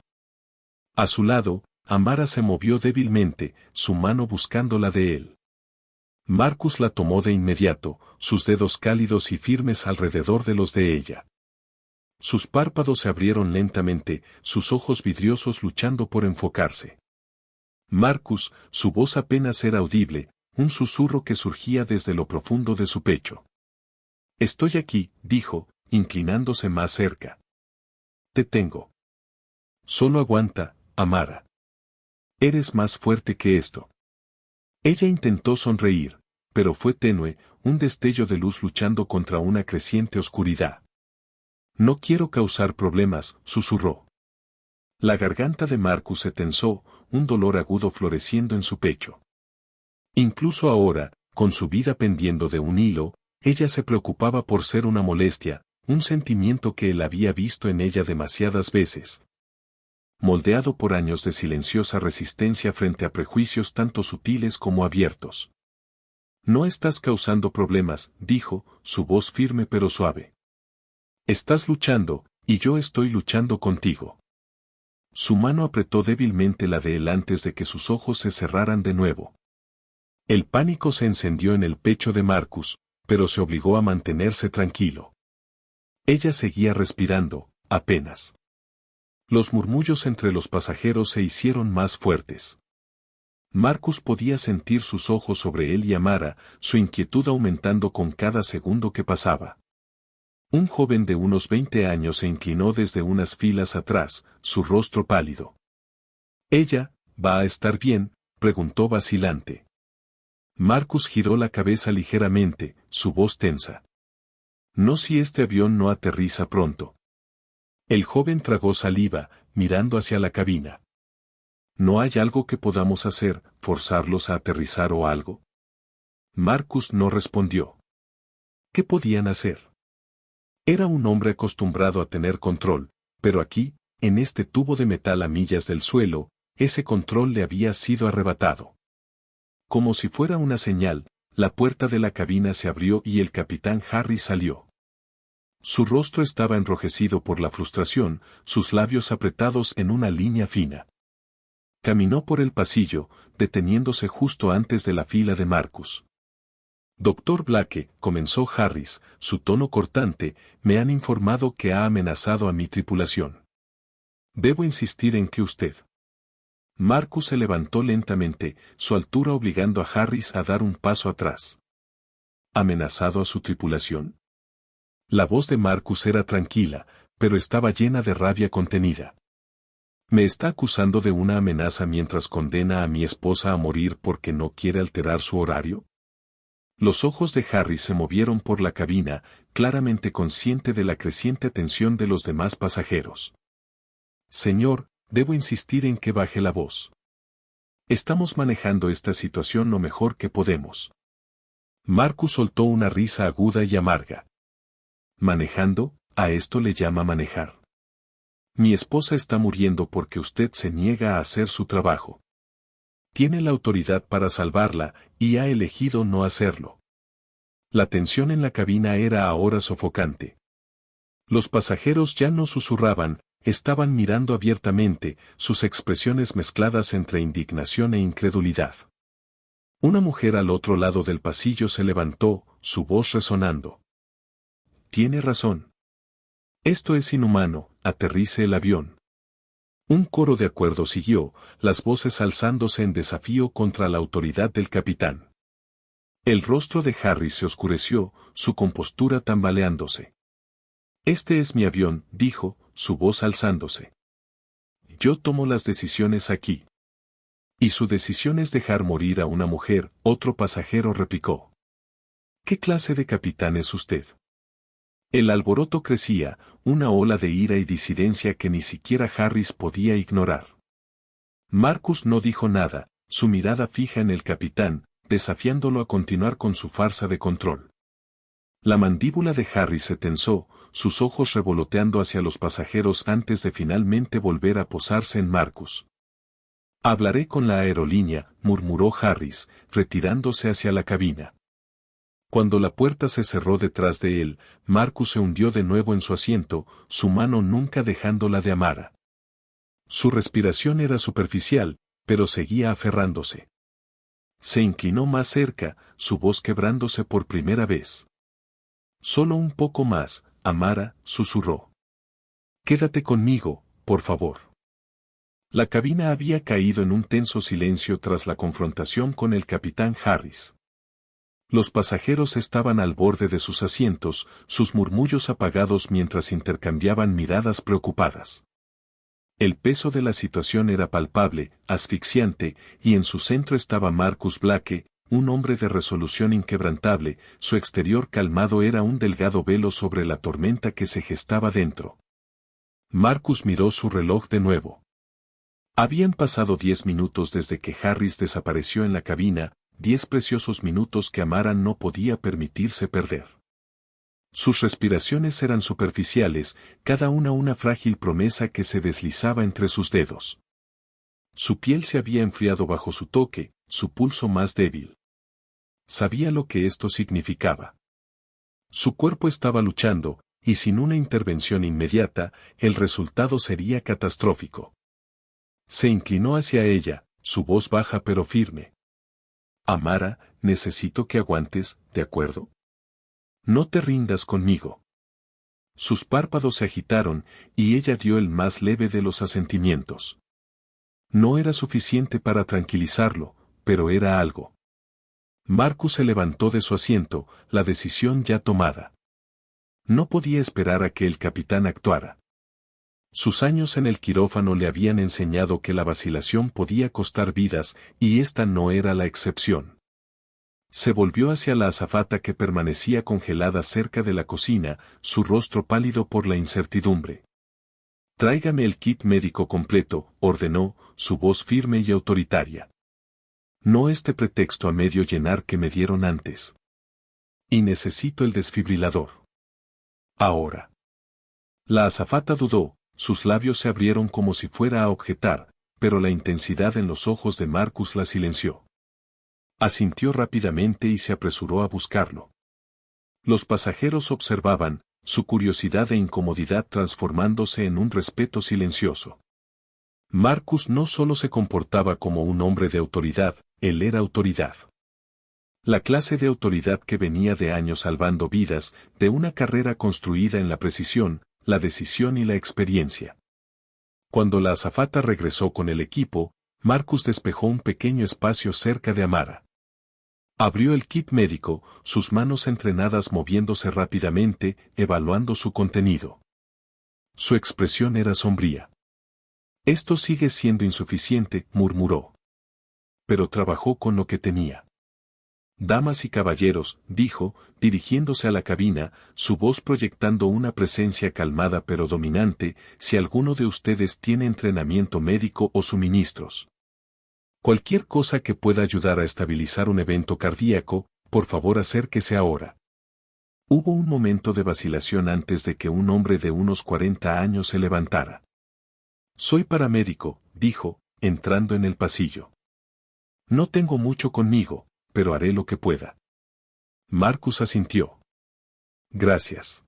A su lado, Amara se movió débilmente, su mano buscando la de él. Marcus la tomó de inmediato, sus dedos cálidos y firmes alrededor de los de ella. Sus párpados se abrieron lentamente, sus ojos vidriosos luchando por enfocarse. Marcus, su voz apenas era audible, un susurro que surgía desde lo profundo de su pecho. Estoy aquí, dijo, inclinándose más cerca. Te tengo. Solo aguanta, Amara. Eres más fuerte que esto. Ella intentó sonreír, pero fue tenue, un destello de luz luchando contra una creciente oscuridad. No quiero causar problemas, susurró. La garganta de Marcus se tensó, un dolor agudo floreciendo en su pecho. Incluso ahora, con su vida pendiendo de un hilo, ella se preocupaba por ser una molestia, un sentimiento que él había visto en ella demasiadas veces. Moldeado por años de silenciosa resistencia frente a prejuicios tanto sutiles como abiertos. No estás causando problemas, dijo, su voz firme pero suave. Estás luchando, y yo estoy luchando contigo. Su mano apretó débilmente la de él antes de que sus ojos se cerraran de nuevo. El pánico se encendió en el pecho de Marcus, pero se obligó a mantenerse tranquilo. Ella seguía respirando, apenas. Los murmullos entre los pasajeros se hicieron más fuertes. Marcus podía sentir sus ojos sobre él y Amara, su inquietud aumentando con cada segundo que pasaba. Un joven de unos 20 años se inclinó desde unas filas atrás, su rostro pálido. «¿Ella, va a estar bien?», preguntó vacilante. Marcus giró la cabeza ligeramente, su voz tensa. «No si este avión no aterriza pronto». El joven tragó saliva, mirando hacia la cabina. «¿No hay algo que podamos hacer, forzarlos a aterrizar o algo?». Marcus no respondió. ¿Qué podían hacer? Era un hombre acostumbrado a tener control, pero aquí, en este tubo de metal a millas del suelo, ese control le había sido arrebatado. Como si fuera una señal, la puerta de la cabina se abrió y el capitán Harris salió. Su rostro estaba enrojecido por la frustración, sus labios apretados en una línea fina. Caminó por el pasillo, deteniéndose justo antes de la fila de Marcus. «Doctor Blake», comenzó Harris, su tono cortante, «me han informado que ha amenazado a mi tripulación. Debo insistir en que usted». Marcus se levantó lentamente, su altura obligando a Harris a dar un paso atrás. ¿Amenazado a su tripulación? La voz de Marcus era tranquila, pero estaba llena de rabia contenida. ¿Me está acusando de una amenaza mientras condena a mi esposa a morir porque no quiere alterar su horario? Los ojos de Harris se movieron por la cabina, claramente consciente de la creciente tensión de los demás pasajeros. «Señor, debo insistir en que baje la voz. Estamos manejando esta situación lo mejor que podemos». Marcus soltó una risa aguda y amarga. «¿Manejando? ¿A esto le llama manejar? Mi esposa está muriendo porque usted se niega a hacer su trabajo. Tiene la autoridad para salvarla, y ha elegido no hacerlo». La tensión en la cabina era ahora sofocante. Los pasajeros ya no susurraban, estaban mirando abiertamente, sus expresiones mezcladas entre indignación e incredulidad. Una mujer al otro lado del pasillo se levantó, su voz resonando. «Tiene razón. Esto es inhumano, aterrice el avión». Un coro de acuerdo siguió, las voces alzándose en desafío contra la autoridad del capitán. El rostro de Harris se oscureció, su compostura tambaleándose. «Este es mi avión», dijo, su voz alzándose. «Yo tomo las decisiones aquí». «Y su decisión es dejar morir a una mujer», otro pasajero replicó. «¿Qué clase de capitán es usted?». El alboroto crecía, una ola de ira y disidencia que ni siquiera Harris podía ignorar. Marcus no dijo nada, su mirada fija en el capitán, desafiándolo a continuar con su farsa de control. La mandíbula de Harris se tensó, sus ojos revoloteando hacia los pasajeros antes de finalmente volver a posarse en Marcus. «Hablaré con la aerolínea», murmuró Harris, retirándose hacia la cabina. Cuando la puerta se cerró detrás de él, Marcus se hundió de nuevo en su asiento, su mano nunca dejándola de Amara. Su respiración era superficial, pero seguía aferrándose. Se inclinó más cerca, su voz quebrándose por primera vez. «Solo un poco más», Amara, susurró. «Quédate conmigo, por favor». La cabina había caído en un tenso silencio tras la confrontación con el capitán Harris. Los pasajeros estaban al borde de sus asientos, sus murmullos apagados mientras intercambiaban miradas preocupadas. El peso de la situación era palpable, asfixiante, y en su centro estaba Marcus Blake, un hombre de resolución inquebrantable, su exterior calmado era un delgado velo sobre la tormenta que se gestaba dentro. Marcus miró su reloj de nuevo. Habían pasado 10 minutos desde que Harris desapareció en la cabina, 10 preciosos minutos que Amara no podía permitirse perder. Sus respiraciones eran superficiales, cada una frágil promesa que se deslizaba entre sus dedos. Su piel se había enfriado bajo su toque, su pulso más débil. Sabía lo que esto significaba. Su cuerpo estaba luchando, y sin una intervención inmediata, el resultado sería catastrófico. Se inclinó hacia ella, su voz baja pero firme. «Amara, necesito que aguantes, ¿de acuerdo? No te rindas conmigo». Sus párpados se agitaron, y ella dio el más leve de los asentimientos. No era suficiente para tranquilizarlo, pero era algo. Marcus se levantó de su asiento, la decisión ya tomada. No podía esperar a que el capitán actuara. Sus años en el quirófano le habían enseñado que la vacilación podía costar vidas, y esta no era la excepción. Se volvió hacia la azafata que permanecía congelada cerca de la cocina, su rostro pálido por la incertidumbre. «Tráigame el kit médico completo», ordenó, su voz firme y autoritaria. «No este pretexto a medio llenar que me dieron antes. Y necesito el desfibrilador. Ahora». La azafata dudó, sus labios se abrieron como si fuera a objetar, pero la intensidad en los ojos de Marcus la silenció. Asintió rápidamente y se apresuró a buscarlo. Los pasajeros observaban, su curiosidad e incomodidad transformándose en un respeto silencioso. Marcus no solo se comportaba como un hombre de autoridad, él era autoridad. La clase de autoridad que venía de años salvando vidas, de una carrera construida en la precisión, la decisión y la experiencia. Cuando la azafata regresó con el equipo, Marcus despejó un pequeño espacio cerca de Amara. Abrió el kit médico, sus manos entrenadas moviéndose rápidamente, evaluando su contenido. Su expresión era sombría. «Esto sigue siendo insuficiente», murmuró. Pero trabajó con lo que tenía. «Damas y caballeros», dijo, dirigiéndose a la cabina, su voz proyectando una presencia calmada pero dominante, «si alguno de ustedes tiene entrenamiento médico o suministros. Cualquier cosa que pueda ayudar a estabilizar un evento cardíaco, por favor acérquese ahora». Hubo un momento de vacilación antes de que un hombre de unos 40 años se levantara. «Soy paramédico», dijo, entrando en el pasillo. «No tengo mucho conmigo, pero haré lo que pueda». Marcus asintió. «Gracias.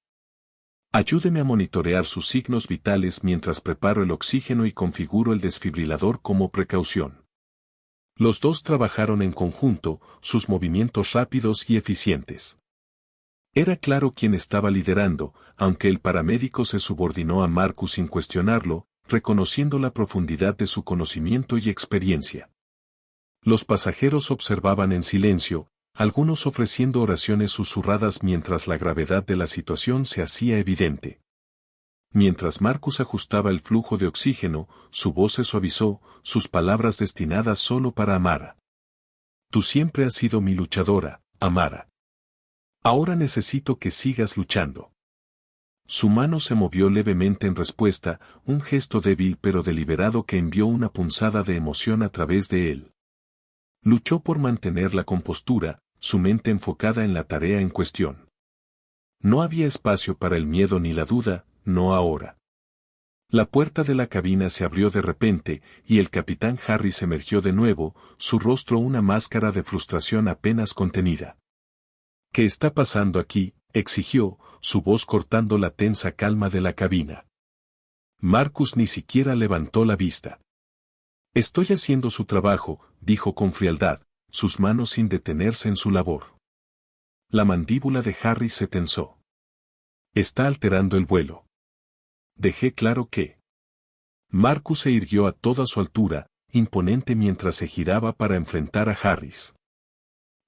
Ayúdeme a monitorear sus signos vitales mientras preparo el oxígeno y configuro el desfibrilador como precaución». Los dos trabajaron en conjunto, sus movimientos rápidos y eficientes. Era claro quién estaba liderando, aunque el paramédico se subordinó a Marcus sin cuestionarlo, reconociendo la profundidad de su conocimiento y experiencia. Los pasajeros observaban en silencio, algunos ofreciendo oraciones susurradas mientras la gravedad de la situación se hacía evidente. Mientras Marcus ajustaba el flujo de oxígeno, su voz se suavizó, sus palabras destinadas solo para Amara. «Tú siempre has sido mi luchadora, Amara. Ahora necesito que sigas luchando». Su mano se movió levemente en respuesta, un gesto débil pero deliberado que envió una punzada de emoción a través de él. Luchó por mantener la compostura, su mente enfocada en la tarea en cuestión. No había espacio para el miedo ni la duda, no ahora. La puerta de la cabina se abrió de repente, y el capitán Harris emergió de nuevo, su rostro una máscara de frustración apenas contenida. «¿Qué está pasando aquí?», exigió, su voz cortando la tensa calma de la cabina. Marcus ni siquiera levantó la vista. «Estoy haciendo su trabajo», dijo con frialdad, sus manos sin detenerse en su labor. La mandíbula de Harris se tensó. «Está alterando el vuelo». «Dejé claro que». Marcus se irguió a toda su altura, imponente mientras se giraba para enfrentar a Harris.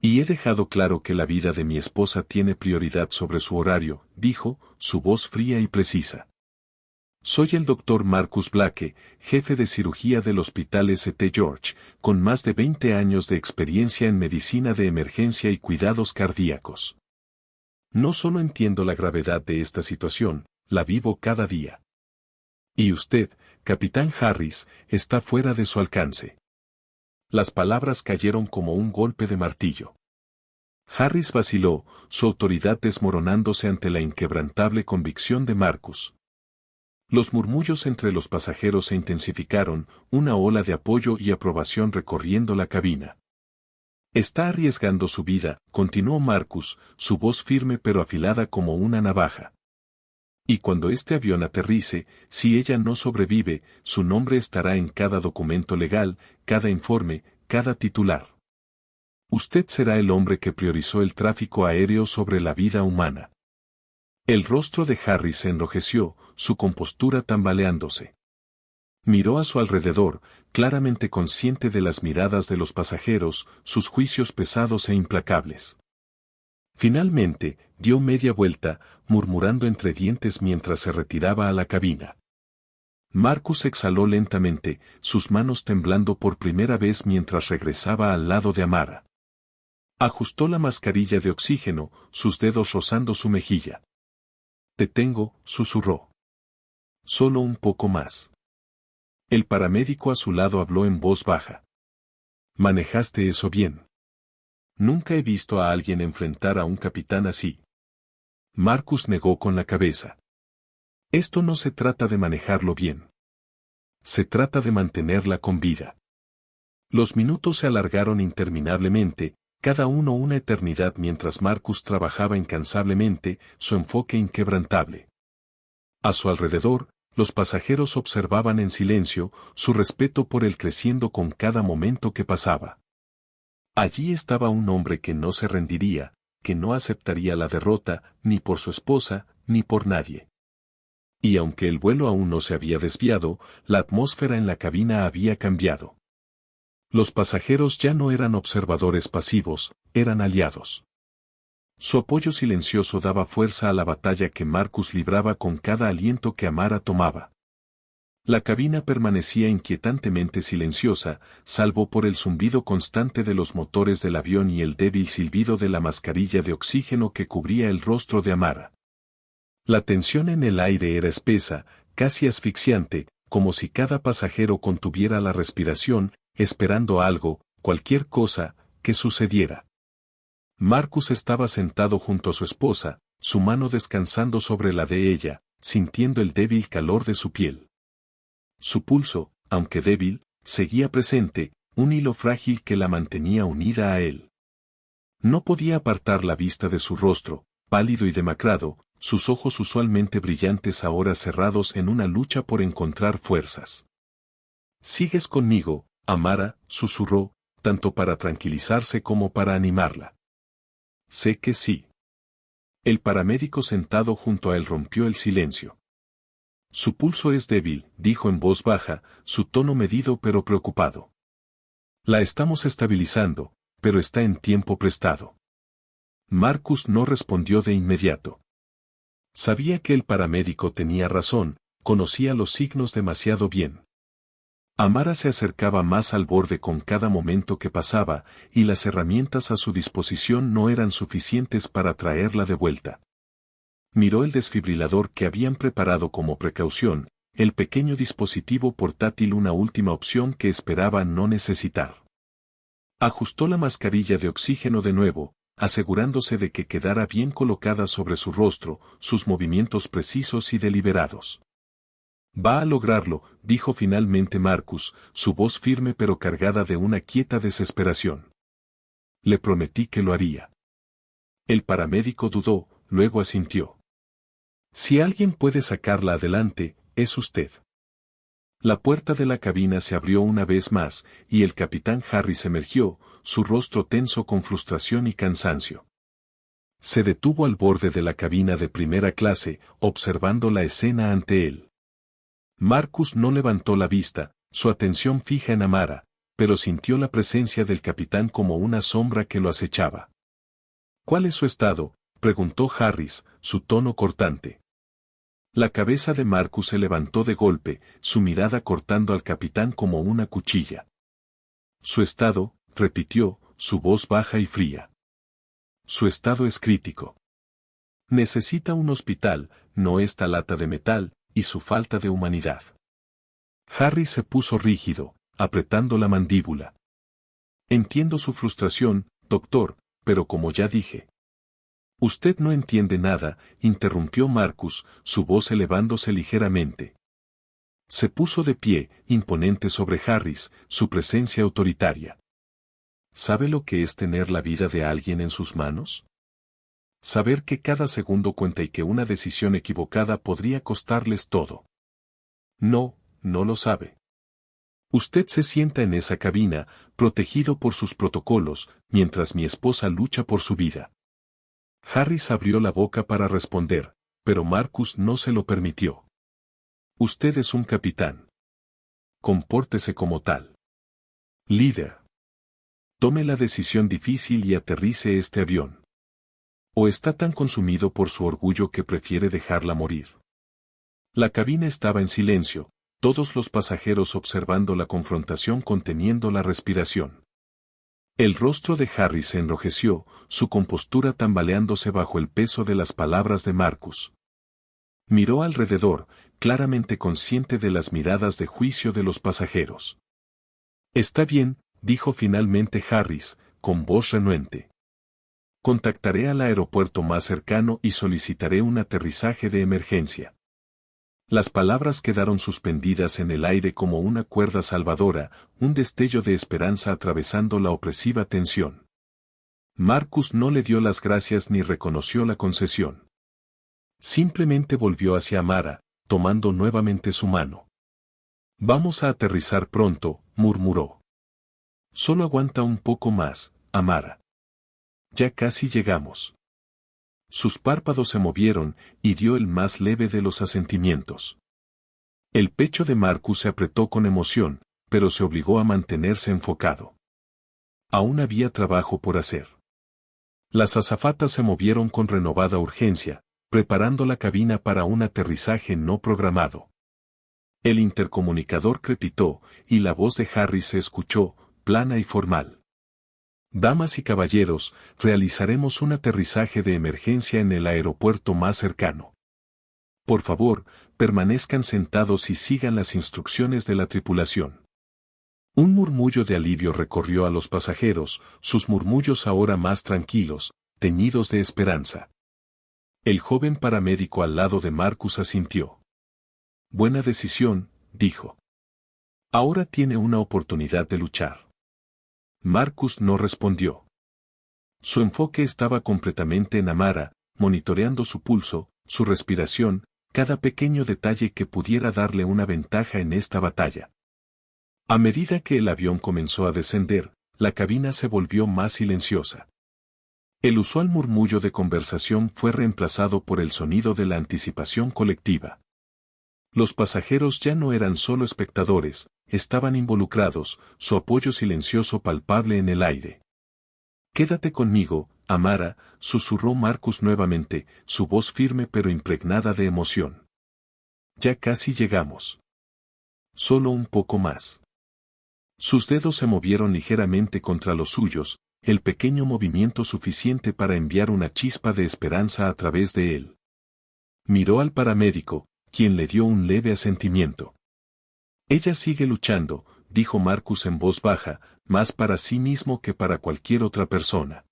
«Y he dejado claro que la vida de mi esposa tiene prioridad sobre su horario», dijo, su voz fría y precisa. «Soy el Dr. Marcus Blake, jefe de cirugía del Hospital St. George, con más de 20 años de experiencia en medicina de emergencia y cuidados cardíacos. No solo entiendo la gravedad de esta situación, la vivo cada día. Y usted, capitán Harris, está fuera de su alcance». Las palabras cayeron como un golpe de martillo. Harris vaciló, su autoridad desmoronándose ante la inquebrantable convicción de Marcus. Los murmullos entre los pasajeros se intensificaron, una ola de apoyo y aprobación recorriendo la cabina. «Está arriesgando su vida», continuó Marcus, su voz firme pero afilada como una navaja. «Y cuando este avión aterrice, si ella no sobrevive, su nombre estará en cada documento legal, cada informe, cada titular. Usted será el hombre que priorizó el tráfico aéreo sobre la vida humana». El rostro de Harry se enrojeció, su compostura tambaleándose. Miró a su alrededor, claramente consciente de las miradas de los pasajeros, sus juicios pesados e implacables. Finalmente, dio media vuelta, murmurando entre dientes mientras se retiraba a la cabina. Marcus exhaló lentamente, sus manos temblando por primera vez mientras regresaba al lado de Amara. Ajustó la mascarilla de oxígeno, sus dedos rozando su mejilla. «Te tengo», susurró. «Solo un poco más». El paramédico a su lado habló en voz baja. «¿Manejaste eso bien?» «Nunca he visto a alguien enfrentar a un capitán así». Marcus negó con la cabeza. «Esto no se trata de manejarlo bien. Se trata de mantenerla con vida». Los minutos se alargaron interminablemente, cada uno una eternidad mientras Marcus trabajaba incansablemente, su enfoque inquebrantable. A su alrededor, los pasajeros observaban en silencio, su respeto por él creciendo con cada momento que pasaba. Allí estaba un hombre que no se rendiría, que no aceptaría la derrota, ni por su esposa, ni por nadie. Y aunque el vuelo aún no se había desviado, la atmósfera en la cabina había cambiado. Los pasajeros ya no eran observadores pasivos, eran aliados. Su apoyo silencioso daba fuerza a la batalla que Marcus libraba con cada aliento que Amara tomaba. La cabina permanecía inquietantemente silenciosa, salvo por el zumbido constante de los motores del avión y el débil silbido de la mascarilla de oxígeno que cubría el rostro de Amara. La tensión en el aire era espesa, casi asfixiante, como si cada pasajero contuviera la respiración, esperando algo, cualquier cosa, que sucediera. Marcus estaba sentado junto a su esposa, su mano descansando sobre la de ella, sintiendo el débil calor de su piel. Su pulso, aunque débil, seguía presente, un hilo frágil que la mantenía unida a él. No podía apartar la vista de su rostro, pálido y demacrado, sus ojos usualmente brillantes ahora cerrados en una lucha por encontrar fuerzas. «¿Sigues conmigo, Amara?», susurró, tanto para tranquilizarse como para animarla. «Sé que sí». El paramédico sentado junto a él rompió el silencio. «Su pulso es débil», dijo en voz baja, su tono medido pero preocupado. «La estamos estabilizando, pero está en tiempo prestado». Marcus no respondió de inmediato. Sabía que el paramédico tenía razón, conocía los signos demasiado bien. Amara se acercaba más al borde con cada momento que pasaba, y las herramientas a su disposición no eran suficientes para traerla de vuelta. Miró el desfibrilador que habían preparado como precaución, el pequeño dispositivo portátil, una última opción que esperaba no necesitar. Ajustó la mascarilla de oxígeno de nuevo, asegurándose de que quedara bien colocada sobre su rostro, sus movimientos precisos y deliberados. «Va a lograrlo», dijo finalmente Marcus, su voz firme pero cargada de una quieta desesperación. «Le prometí que lo haría». El paramédico dudó, luego asintió. «Si alguien puede sacarla adelante, es usted». La puerta de la cabina se abrió una vez más, y el capitán Harris emergió, su rostro tenso con frustración y cansancio. Se detuvo al borde de la cabina de primera clase, observando la escena ante él. Marcus no levantó la vista, su atención fija en Amara, pero sintió la presencia del capitán como una sombra que lo acechaba. «¿Cuál es su estado?», preguntó Harris, su tono cortante. La cabeza de Marcus se levantó de golpe, su mirada cortando al capitán como una cuchilla. «Su estado», repitió, su voz baja y fría. «Su estado es crítico. Necesita un hospital, no esta lata de metal, y su falta de humanidad». Harry se puso rígido, apretando la mandíbula. «Entiendo su frustración, doctor, pero como ya dije». «Usted no entiende nada», interrumpió Marcus, su voz elevándose ligeramente. Se puso de pie, imponente sobre Harris, su presencia autoritaria. «¿Sabe lo que es tener la vida de alguien en sus manos? Saber que cada segundo cuenta y que una decisión equivocada podría costarles todo». «No, no lo sabe. Usted se sienta en esa cabina, protegido por sus protocolos, mientras mi esposa lucha por su vida». Harris abrió la boca para responder, pero Marcus no se lo permitió. Usted es un capitán. Compórtese como tal. Líder. Tome la decisión difícil y aterrice este avión. ¿O está tan consumido por su orgullo que prefiere dejarla morir? La cabina estaba en silencio, todos los pasajeros observando la confrontación conteniendo la respiración. El rostro de Harry se enrojeció, su compostura tambaleándose bajo el peso de las palabras de Marcus. Miró alrededor, claramente consciente de las miradas de juicio de los pasajeros. Está bien, dijo finalmente Harris, con voz renuente. Contactaré al aeropuerto más cercano y solicitaré un aterrizaje de emergencia. Las palabras quedaron suspendidas en el aire como una cuerda salvadora, un destello de esperanza atravesando la opresiva tensión. Marcus no le dio las gracias ni reconoció la concesión. Simplemente volvió hacia Amara, tomando nuevamente su mano. Vamos a aterrizar pronto, murmuró. Solo aguanta un poco más, Amara. Ya casi llegamos. Sus párpados se movieron y dio el más leve de los asentimientos. El pecho de Marcus se apretó con emoción, pero se obligó a mantenerse enfocado. Aún había trabajo por hacer. Las azafatas se movieron con renovada urgencia, preparando la cabina para un aterrizaje no programado. El intercomunicador crepitó, y la voz de Harry se escuchó, plana y formal. Damas y caballeros, realizaremos un aterrizaje de emergencia en el aeropuerto más cercano. Por favor, permanezcan sentados y sigan las instrucciones de la tripulación. Un murmullo de alivio recorrió a los pasajeros, sus murmullos ahora más tranquilos, teñidos de esperanza. El joven paramédico al lado de Marcus asintió. Buena decisión, dijo. Ahora tiene una oportunidad de luchar. Marcus no respondió. Su enfoque estaba completamente en Amara, monitoreando su pulso, su respiración, cada pequeño detalle que pudiera darle una ventaja en esta batalla. A medida que el avión comenzó a descender, la cabina se volvió más silenciosa. El usual murmullo de conversación fue reemplazado por el sonido de la anticipación colectiva. Los pasajeros ya no eran solo espectadores, estaban involucrados, su apoyo silencioso palpable en el aire. Quédate conmigo, Amara, susurró Marcus nuevamente, su voz firme pero impregnada de emoción. Ya casi llegamos. Solo un poco más. Sus dedos se movieron ligeramente contra los suyos, el pequeño movimiento suficiente para enviar una chispa de esperanza a través de él. Miró al paramédico, quien le dio un leve asentimiento. Ella sigue luchando, dijo Marcus en voz baja, más para sí mismo que para cualquier otra persona.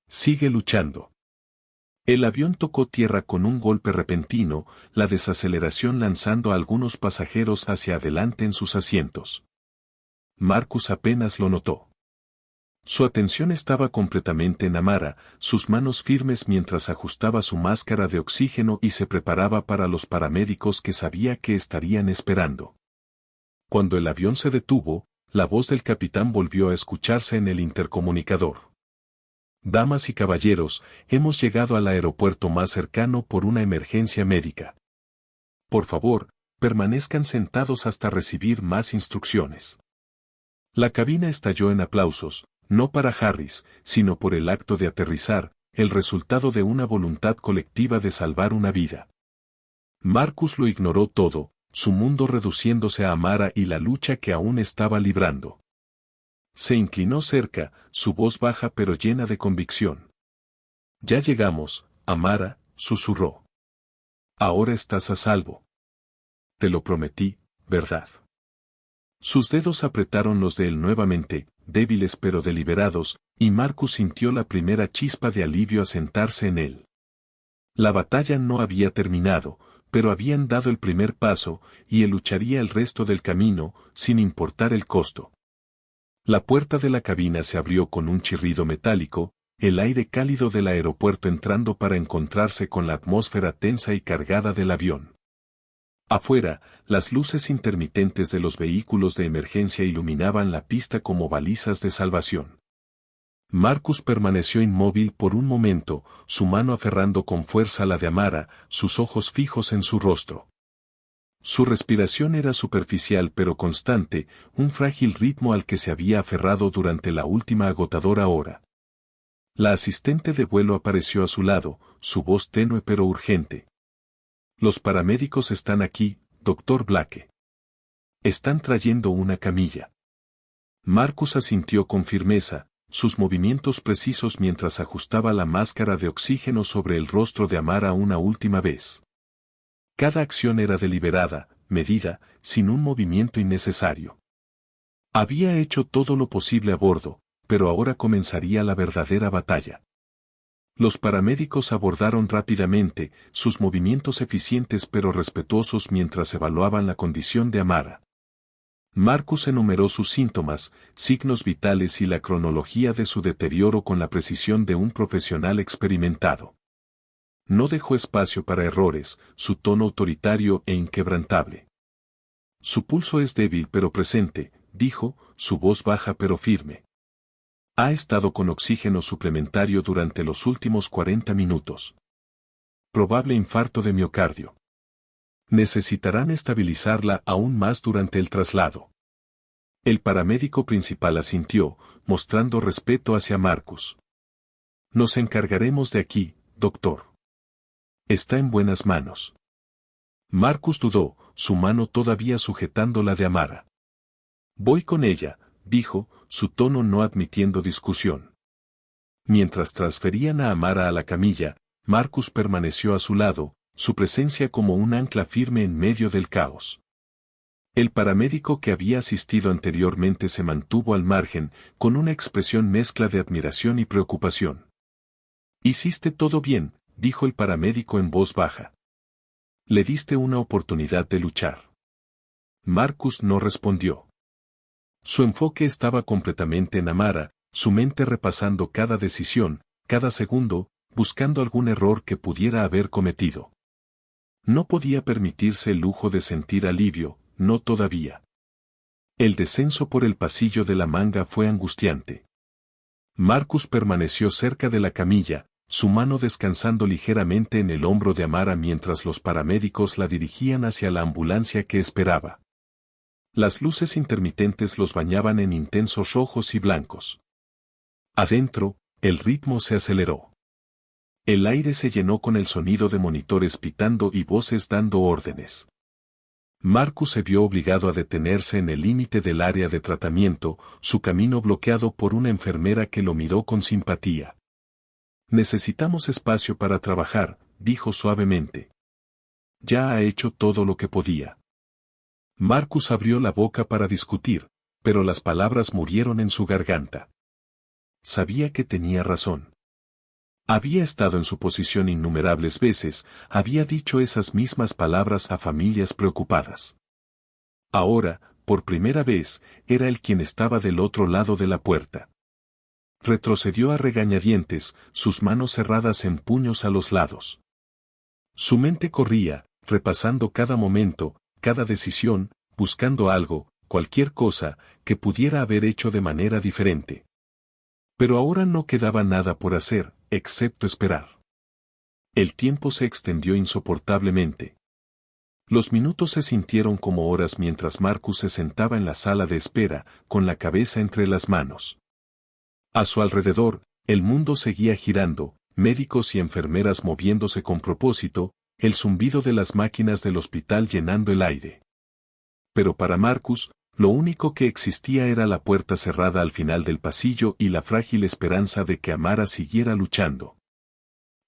Sigue luchando. El avión tocó tierra con un golpe repentino, la desaceleración lanzando a algunos pasajeros hacia adelante en sus asientos. Marcus apenas lo notó. Su atención estaba completamente en Amara, sus manos firmes mientras ajustaba su máscara de oxígeno y se preparaba para los paramédicos que sabía que estarían esperando. Cuando el avión se detuvo, la voz del capitán volvió a escucharse en el intercomunicador. Damas y caballeros, hemos llegado al aeropuerto más cercano por una emergencia médica. Por favor, permanezcan sentados hasta recibir más instrucciones. La cabina estalló en aplausos, no para Harris, sino por el acto de aterrizar, el resultado de una voluntad colectiva de salvar una vida. Marcus lo ignoró todo, su mundo reduciéndose a Amara y la lucha que aún estaba librando. Se inclinó cerca, su voz baja pero llena de convicción. Ya llegamos, Amara, susurró. Ahora estás a salvo. Te lo prometí, ¿verdad? Sus dedos apretaron los de él nuevamente, débiles pero deliberados, y Marcus sintió la primera chispa de alivio asentarse en él. La batalla no había terminado, pero habían dado el primer paso, y él lucharía el resto del camino, sin importar el costo. La puerta de la cabina se abrió con un chirrido metálico, el aire cálido del aeropuerto entrando para encontrarse con la atmósfera tensa y cargada del avión. Afuera, las luces intermitentes de los vehículos de emergencia iluminaban la pista como balizas de salvación. Marcus permaneció inmóvil por un momento, su mano aferrando con fuerza la de Amara, sus ojos fijos en su rostro. Su respiración era superficial pero constante, un frágil ritmo al que se había aferrado durante la última agotadora hora. La asistente de vuelo apareció a su lado, su voz tenue pero urgente. Los paramédicos están aquí, doctor Blake. Están trayendo una camilla. Marcus asintió con firmeza, sus movimientos precisos mientras ajustaba la máscara de oxígeno sobre el rostro de Amara una última vez. Cada acción era deliberada, medida, sin un movimiento innecesario. Había hecho todo lo posible a bordo, pero ahora comenzaría la verdadera batalla. Los paramédicos abordaron rápidamente, sus movimientos eficientes pero respetuosos mientras evaluaban la condición de Amara. Marcus enumeró sus síntomas, signos vitales y la cronología de su deterioro con la precisión de un profesional experimentado. No dejó espacio para errores, su tono autoritario e inquebrantable. Su pulso es débil pero presente, dijo, su voz baja pero firme. Ha estado con oxígeno suplementario durante los últimos 40 minutos. Probable infarto de miocardio. Necesitarán estabilizarla aún más durante el traslado. El paramédico principal asintió, mostrando respeto hacia Marcus. Nos encargaremos de aquí, doctor. Está en buenas manos. Marcus dudó, su mano todavía sujetando la de Amara. Voy con ella, dijo, su tono no admitiendo discusión. Mientras transferían a Amara a la camilla, Marcus permaneció a su lado, su presencia como un ancla firme en medio del caos. El paramédico que había asistido anteriormente se mantuvo al margen, con una expresión mezcla de admiración y preocupación. Hiciste todo bien, dijo el paramédico en voz baja. Le diste una oportunidad de luchar. Marcus no respondió. Su enfoque estaba completamente en Amara, su mente repasando cada decisión, cada segundo, buscando algún error que pudiera haber cometido. No podía permitirse el lujo de sentir alivio, no todavía. El descenso por el pasillo de la manga fue angustiante. Marcus permaneció cerca de la camilla, su mano descansando ligeramente en el hombro de Amara mientras los paramédicos la dirigían hacia la ambulancia que esperaba. Las luces intermitentes los bañaban en intensos rojos y blancos. Adentro, el ritmo se aceleró. El aire se llenó con el sonido de monitores pitando y voces dando órdenes. Marcus se vio obligado a detenerse en el límite del área de tratamiento, su camino bloqueado por una enfermera que lo miró con simpatía. Necesitamos espacio para trabajar, dijo suavemente. Ya ha hecho todo lo que podía. Marcus abrió la boca para discutir, pero las palabras murieron en su garganta. Sabía que tenía razón. Había estado en su posición innumerables veces, había dicho esas mismas palabras a familias preocupadas. Ahora, por primera vez, era él quien estaba del otro lado de la puerta. Retrocedió a regañadientes, sus manos cerradas en puños a los lados. Su mente corría, repasando cada momento, cada decisión, buscando algo, cualquier cosa, que pudiera haber hecho de manera diferente. Pero ahora no quedaba nada por hacer, excepto esperar. El tiempo se extendió insoportablemente. Los minutos se sintieron como horas mientras Marcus se sentaba en la sala de espera, con la cabeza entre las manos. A su alrededor, el mundo seguía girando, médicos y enfermeras moviéndose con propósito, el zumbido de las máquinas del hospital llenando el aire. Pero para Marcus, lo único que existía era la puerta cerrada al final del pasillo y la frágil esperanza de que Amara siguiera luchando.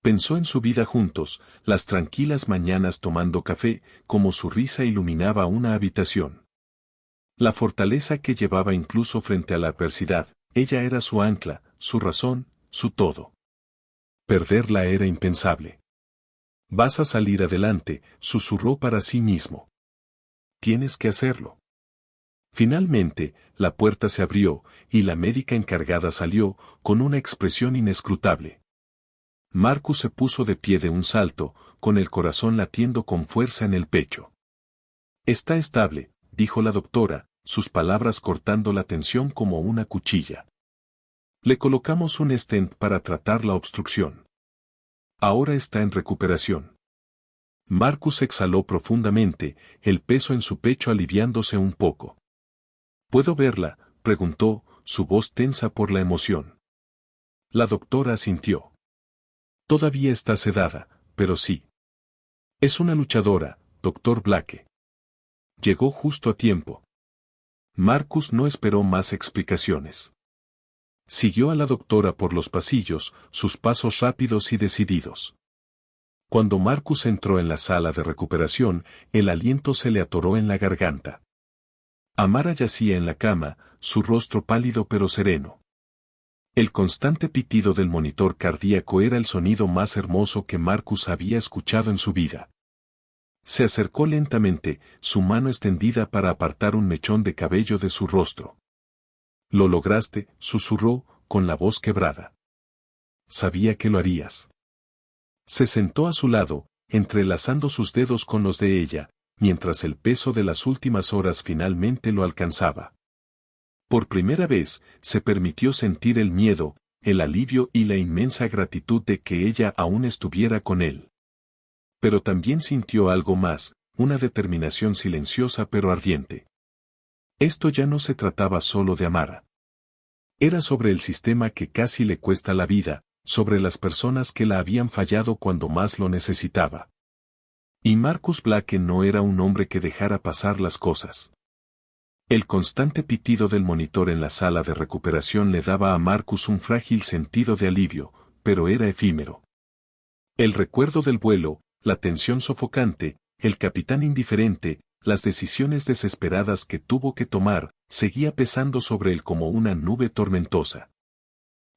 Pensó en su vida juntos, las tranquilas mañanas tomando café, como su risa iluminaba una habitación. La fortaleza que llevaba incluso frente a la adversidad, ella era su ancla, su razón, su todo. Perderla era impensable. Vas a salir adelante, susurró para sí mismo. Tienes que hacerlo. Finalmente, la puerta se abrió, y la médica encargada salió, con una expresión inescrutable. Marcus se puso de pie de un salto, con el corazón latiendo con fuerza en el pecho. Está estable, dijo la doctora, sus palabras cortando la tensión como una cuchilla. Le colocamos un stent para tratar la obstrucción. Ahora está en recuperación. Marcus exhaló profundamente, el peso en su pecho aliviándose un poco. ¿Puedo verla?, preguntó, su voz tensa por la emoción. La doctora asintió. Todavía está sedada, pero sí. Es una luchadora, doctor Blake. Llegó justo a tiempo. Marcus no esperó más explicaciones. Siguió a la doctora por los pasillos, sus pasos rápidos y decididos. Cuando Marcus entró en la sala de recuperación, el aliento se le atoró en la garganta. Amara yacía en la cama, su rostro pálido pero sereno. El constante pitido del monitor cardíaco era el sonido más hermoso que Marcus había escuchado en su vida. Se acercó lentamente, su mano extendida para apartar un mechón de cabello de su rostro. «Lo lograste», susurró, con la voz quebrada. «Sabía que lo harías». Se sentó a su lado, entrelazando sus dedos con los de ella, mientras el peso de las últimas horas finalmente lo alcanzaba. Por primera vez, se permitió sentir el miedo, el alivio y la inmensa gratitud de que ella aún estuviera con él. Pero también sintió algo más, una determinación silenciosa pero ardiente. Esto ya no se trataba solo de Amara. Era sobre el sistema que casi le cuesta la vida, sobre las personas que la habían fallado cuando más lo necesitaba. Y Marcus Blake no era un hombre que dejara pasar las cosas. El constante pitido del monitor en la sala de recuperación le daba a Marcus un frágil sentido de alivio, pero era efímero. El recuerdo del vuelo, la tensión sofocante, el capitán indiferente, las decisiones desesperadas que tuvo que tomar, seguía pesando sobre él como una nube tormentosa.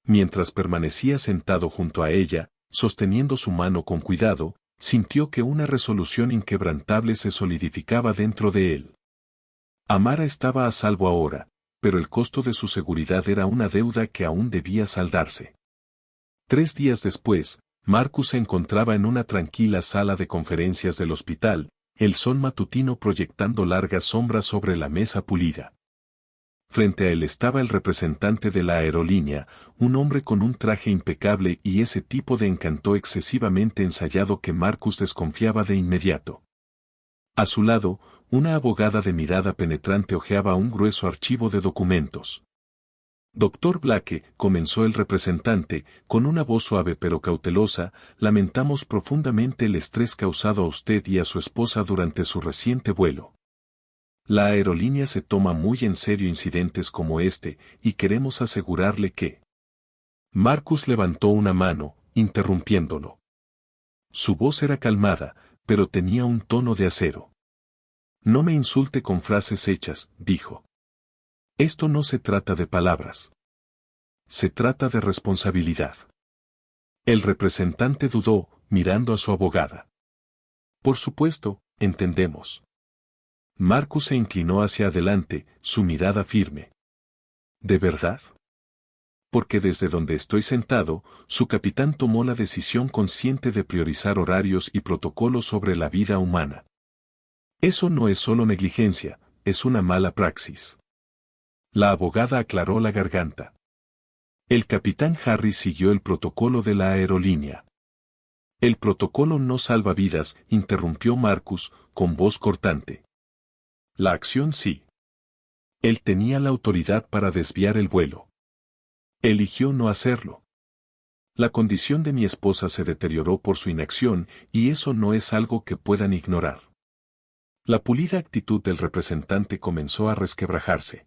Mientras permanecía sentado junto a ella, sosteniendo su mano con cuidado, sintió que una resolución inquebrantable se solidificaba dentro de él. Amara estaba a salvo ahora, pero el costo de su seguridad era una deuda que aún debía saldarse. 3 días después, Marcus se encontraba en una tranquila sala de conferencias del hospital, el sol matutino proyectando largas sombras sobre la mesa pulida. Frente a él estaba el representante de la aerolínea, un hombre con un traje impecable y ese tipo de encanto excesivamente ensayado que Marcus desconfiaba de inmediato. A su lado, una abogada de mirada penetrante hojeaba un grueso archivo de documentos. «Doctor Blake», comenzó el representante, con una voz suave pero cautelosa, «lamentamos profundamente el estrés causado a usted y a su esposa durante su reciente vuelo. La aerolínea se toma muy en serio incidentes como este, y queremos asegurarle que...». Marcus levantó una mano, interrumpiéndolo. Su voz era calmada, pero tenía un tono de acero. «No me insulte con frases hechas», dijo. «Esto no se trata de palabras. Se trata de responsabilidad». El representante dudó, mirando a su abogada. «Por supuesto, entendemos». Marcus se inclinó hacia adelante, su mirada firme. «¿De verdad?». «Porque desde donde estoy sentado, su capitán tomó la decisión consciente de priorizar horarios y protocolos sobre la vida humana. Eso no es solo negligencia, es una mala praxis». La abogada aclaró la garganta. «El capitán Harris siguió el protocolo de la aerolínea». «El protocolo no salva vidas», interrumpió Marcus, con voz cortante. «La acción sí. Él tenía la autoridad para desviar el vuelo. Eligió no hacerlo. La condición de mi esposa se deterioró por su inacción, y eso no es algo que puedan ignorar». La pulida actitud del representante comenzó a resquebrajarse.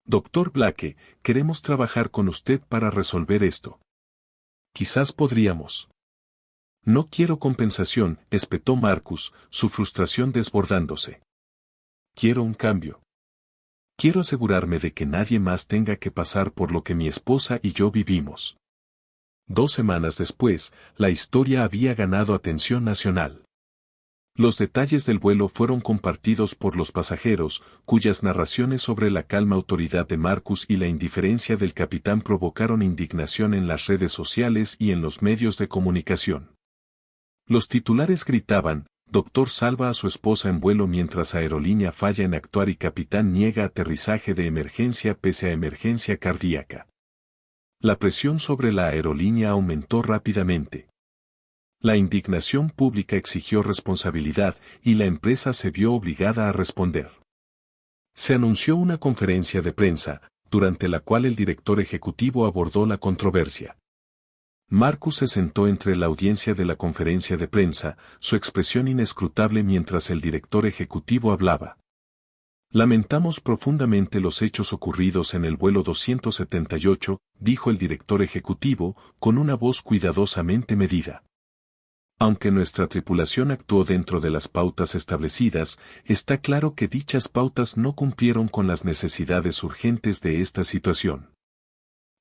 «Doctor Blake, queremos trabajar con usted para resolver esto. Quizás podríamos». «No quiero compensación», espetó Marcus, su frustración desbordándose. «Quiero un cambio. Quiero asegurarme de que nadie más tenga que pasar por lo que mi esposa y yo vivimos». 2 semanas después, la historia había ganado atención nacional. Los detalles del vuelo fueron compartidos por los pasajeros, cuyas narraciones sobre la calma autoridad de Marcus y la indiferencia del capitán provocaron indignación en las redes sociales y en los medios de comunicación. Los titulares gritaban: «Doctor salva a su esposa en vuelo mientras aerolínea falla en actuar y capitán niega aterrizaje de emergencia pese a emergencia cardíaca». La presión sobre la aerolínea aumentó rápidamente. La indignación pública exigió responsabilidad y la empresa se vio obligada a responder. Se anunció una conferencia de prensa, durante la cual el director ejecutivo abordó la controversia. Marcus se sentó entre la audiencia de la conferencia de prensa, su expresión inescrutable mientras el director ejecutivo hablaba. Lamentamos profundamente los hechos ocurridos en el vuelo 278, dijo el director ejecutivo, con una voz cuidadosamente medida. Aunque nuestra tripulación actuó dentro de las pautas establecidas, está claro que dichas pautas no cumplieron con las necesidades urgentes de esta situación.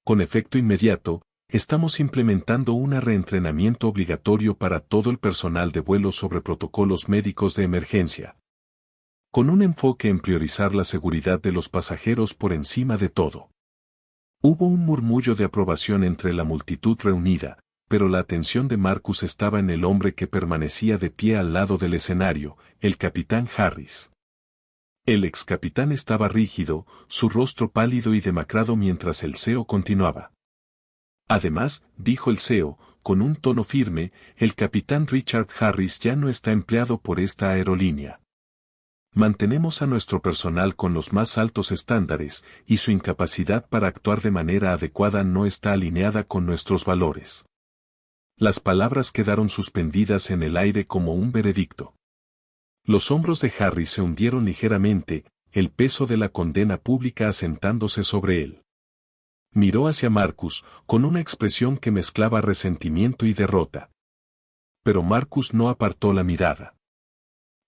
Con efecto inmediato, estamos implementando un reentrenamiento obligatorio para todo el personal de vuelo sobre protocolos médicos de emergencia. Con un enfoque en priorizar la seguridad de los pasajeros por encima de todo. Hubo un murmullo de aprobación entre la multitud reunida, pero la atención de Marcus estaba en el hombre que permanecía de pie al lado del escenario, el capitán Harris. El ex capitán estaba rígido, su rostro pálido y demacrado mientras el CEO continuaba. Además, dijo el CEO, con un tono firme, el capitán Richard Harris ya no está empleado por esta aerolínea. Mantenemos a nuestro personal con los más altos estándares, y su incapacidad para actuar de manera adecuada no está alineada con nuestros valores. Las palabras quedaron suspendidas en el aire como un veredicto. Los hombros de Harris se hundieron ligeramente, el peso de la condena pública asentándose sobre él. Miró hacia Marcus, con una expresión que mezclaba resentimiento y derrota. Pero Marcus no apartó la mirada.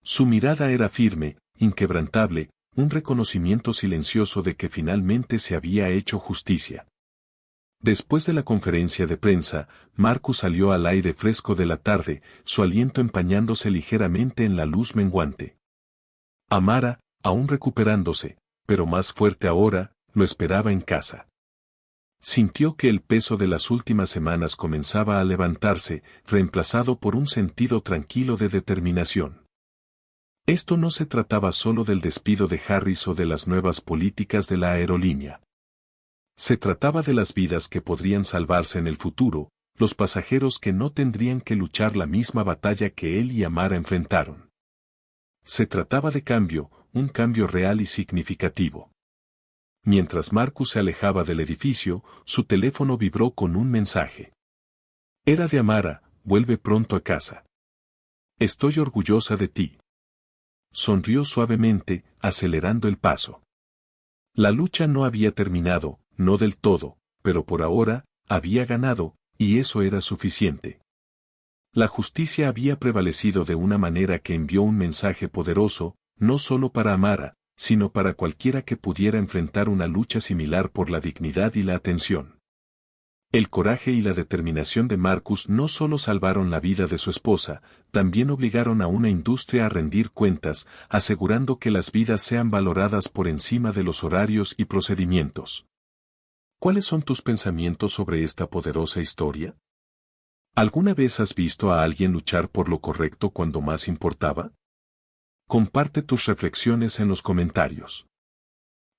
Su mirada era firme, inquebrantable, un reconocimiento silencioso de que finalmente se había hecho justicia. Después de la conferencia de prensa, Marcus salió al aire fresco de la tarde, su aliento empañándose ligeramente en la luz menguante. Amara, aún recuperándose, pero más fuerte ahora, lo esperaba en casa. Sintió que el peso de las últimas semanas comenzaba a levantarse, reemplazado por un sentido tranquilo de determinación. Esto no se trataba solo del despido de Harris o de las nuevas políticas de la aerolínea. Se trataba de las vidas que podrían salvarse en el futuro, los pasajeros que no tendrían que luchar la misma batalla que él y Amara enfrentaron. Se trataba de cambio, un cambio real y significativo. Mientras Marcus se alejaba del edificio, su teléfono vibró con un mensaje. Era de Amara, vuelve pronto a casa. Estoy orgullosa de ti. Sonrió suavemente, acelerando el paso. La lucha no había terminado, no del todo, pero por ahora, había ganado, y eso era suficiente. La justicia había prevalecido de una manera que envió un mensaje poderoso, no solo para Amara, sino para cualquiera que pudiera enfrentar una lucha similar por la dignidad y la atención. El coraje y la determinación de Marcus no solo salvaron la vida de su esposa, también obligaron a una industria a rendir cuentas, asegurando que las vidas sean valoradas por encima de los horarios y procedimientos. ¿Cuáles son tus pensamientos sobre esta poderosa historia? ¿Alguna vez has visto a alguien luchar por lo correcto cuando más importaba? Comparte tus reflexiones en los comentarios.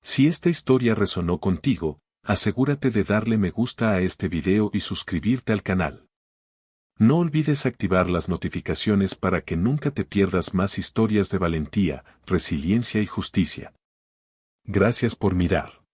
Si esta historia resonó contigo, asegúrate de darle me gusta a este video y suscribirte al canal. No olvides activar las notificaciones para que nunca te pierdas más historias de valentía, resiliencia y justicia. Gracias por mirar.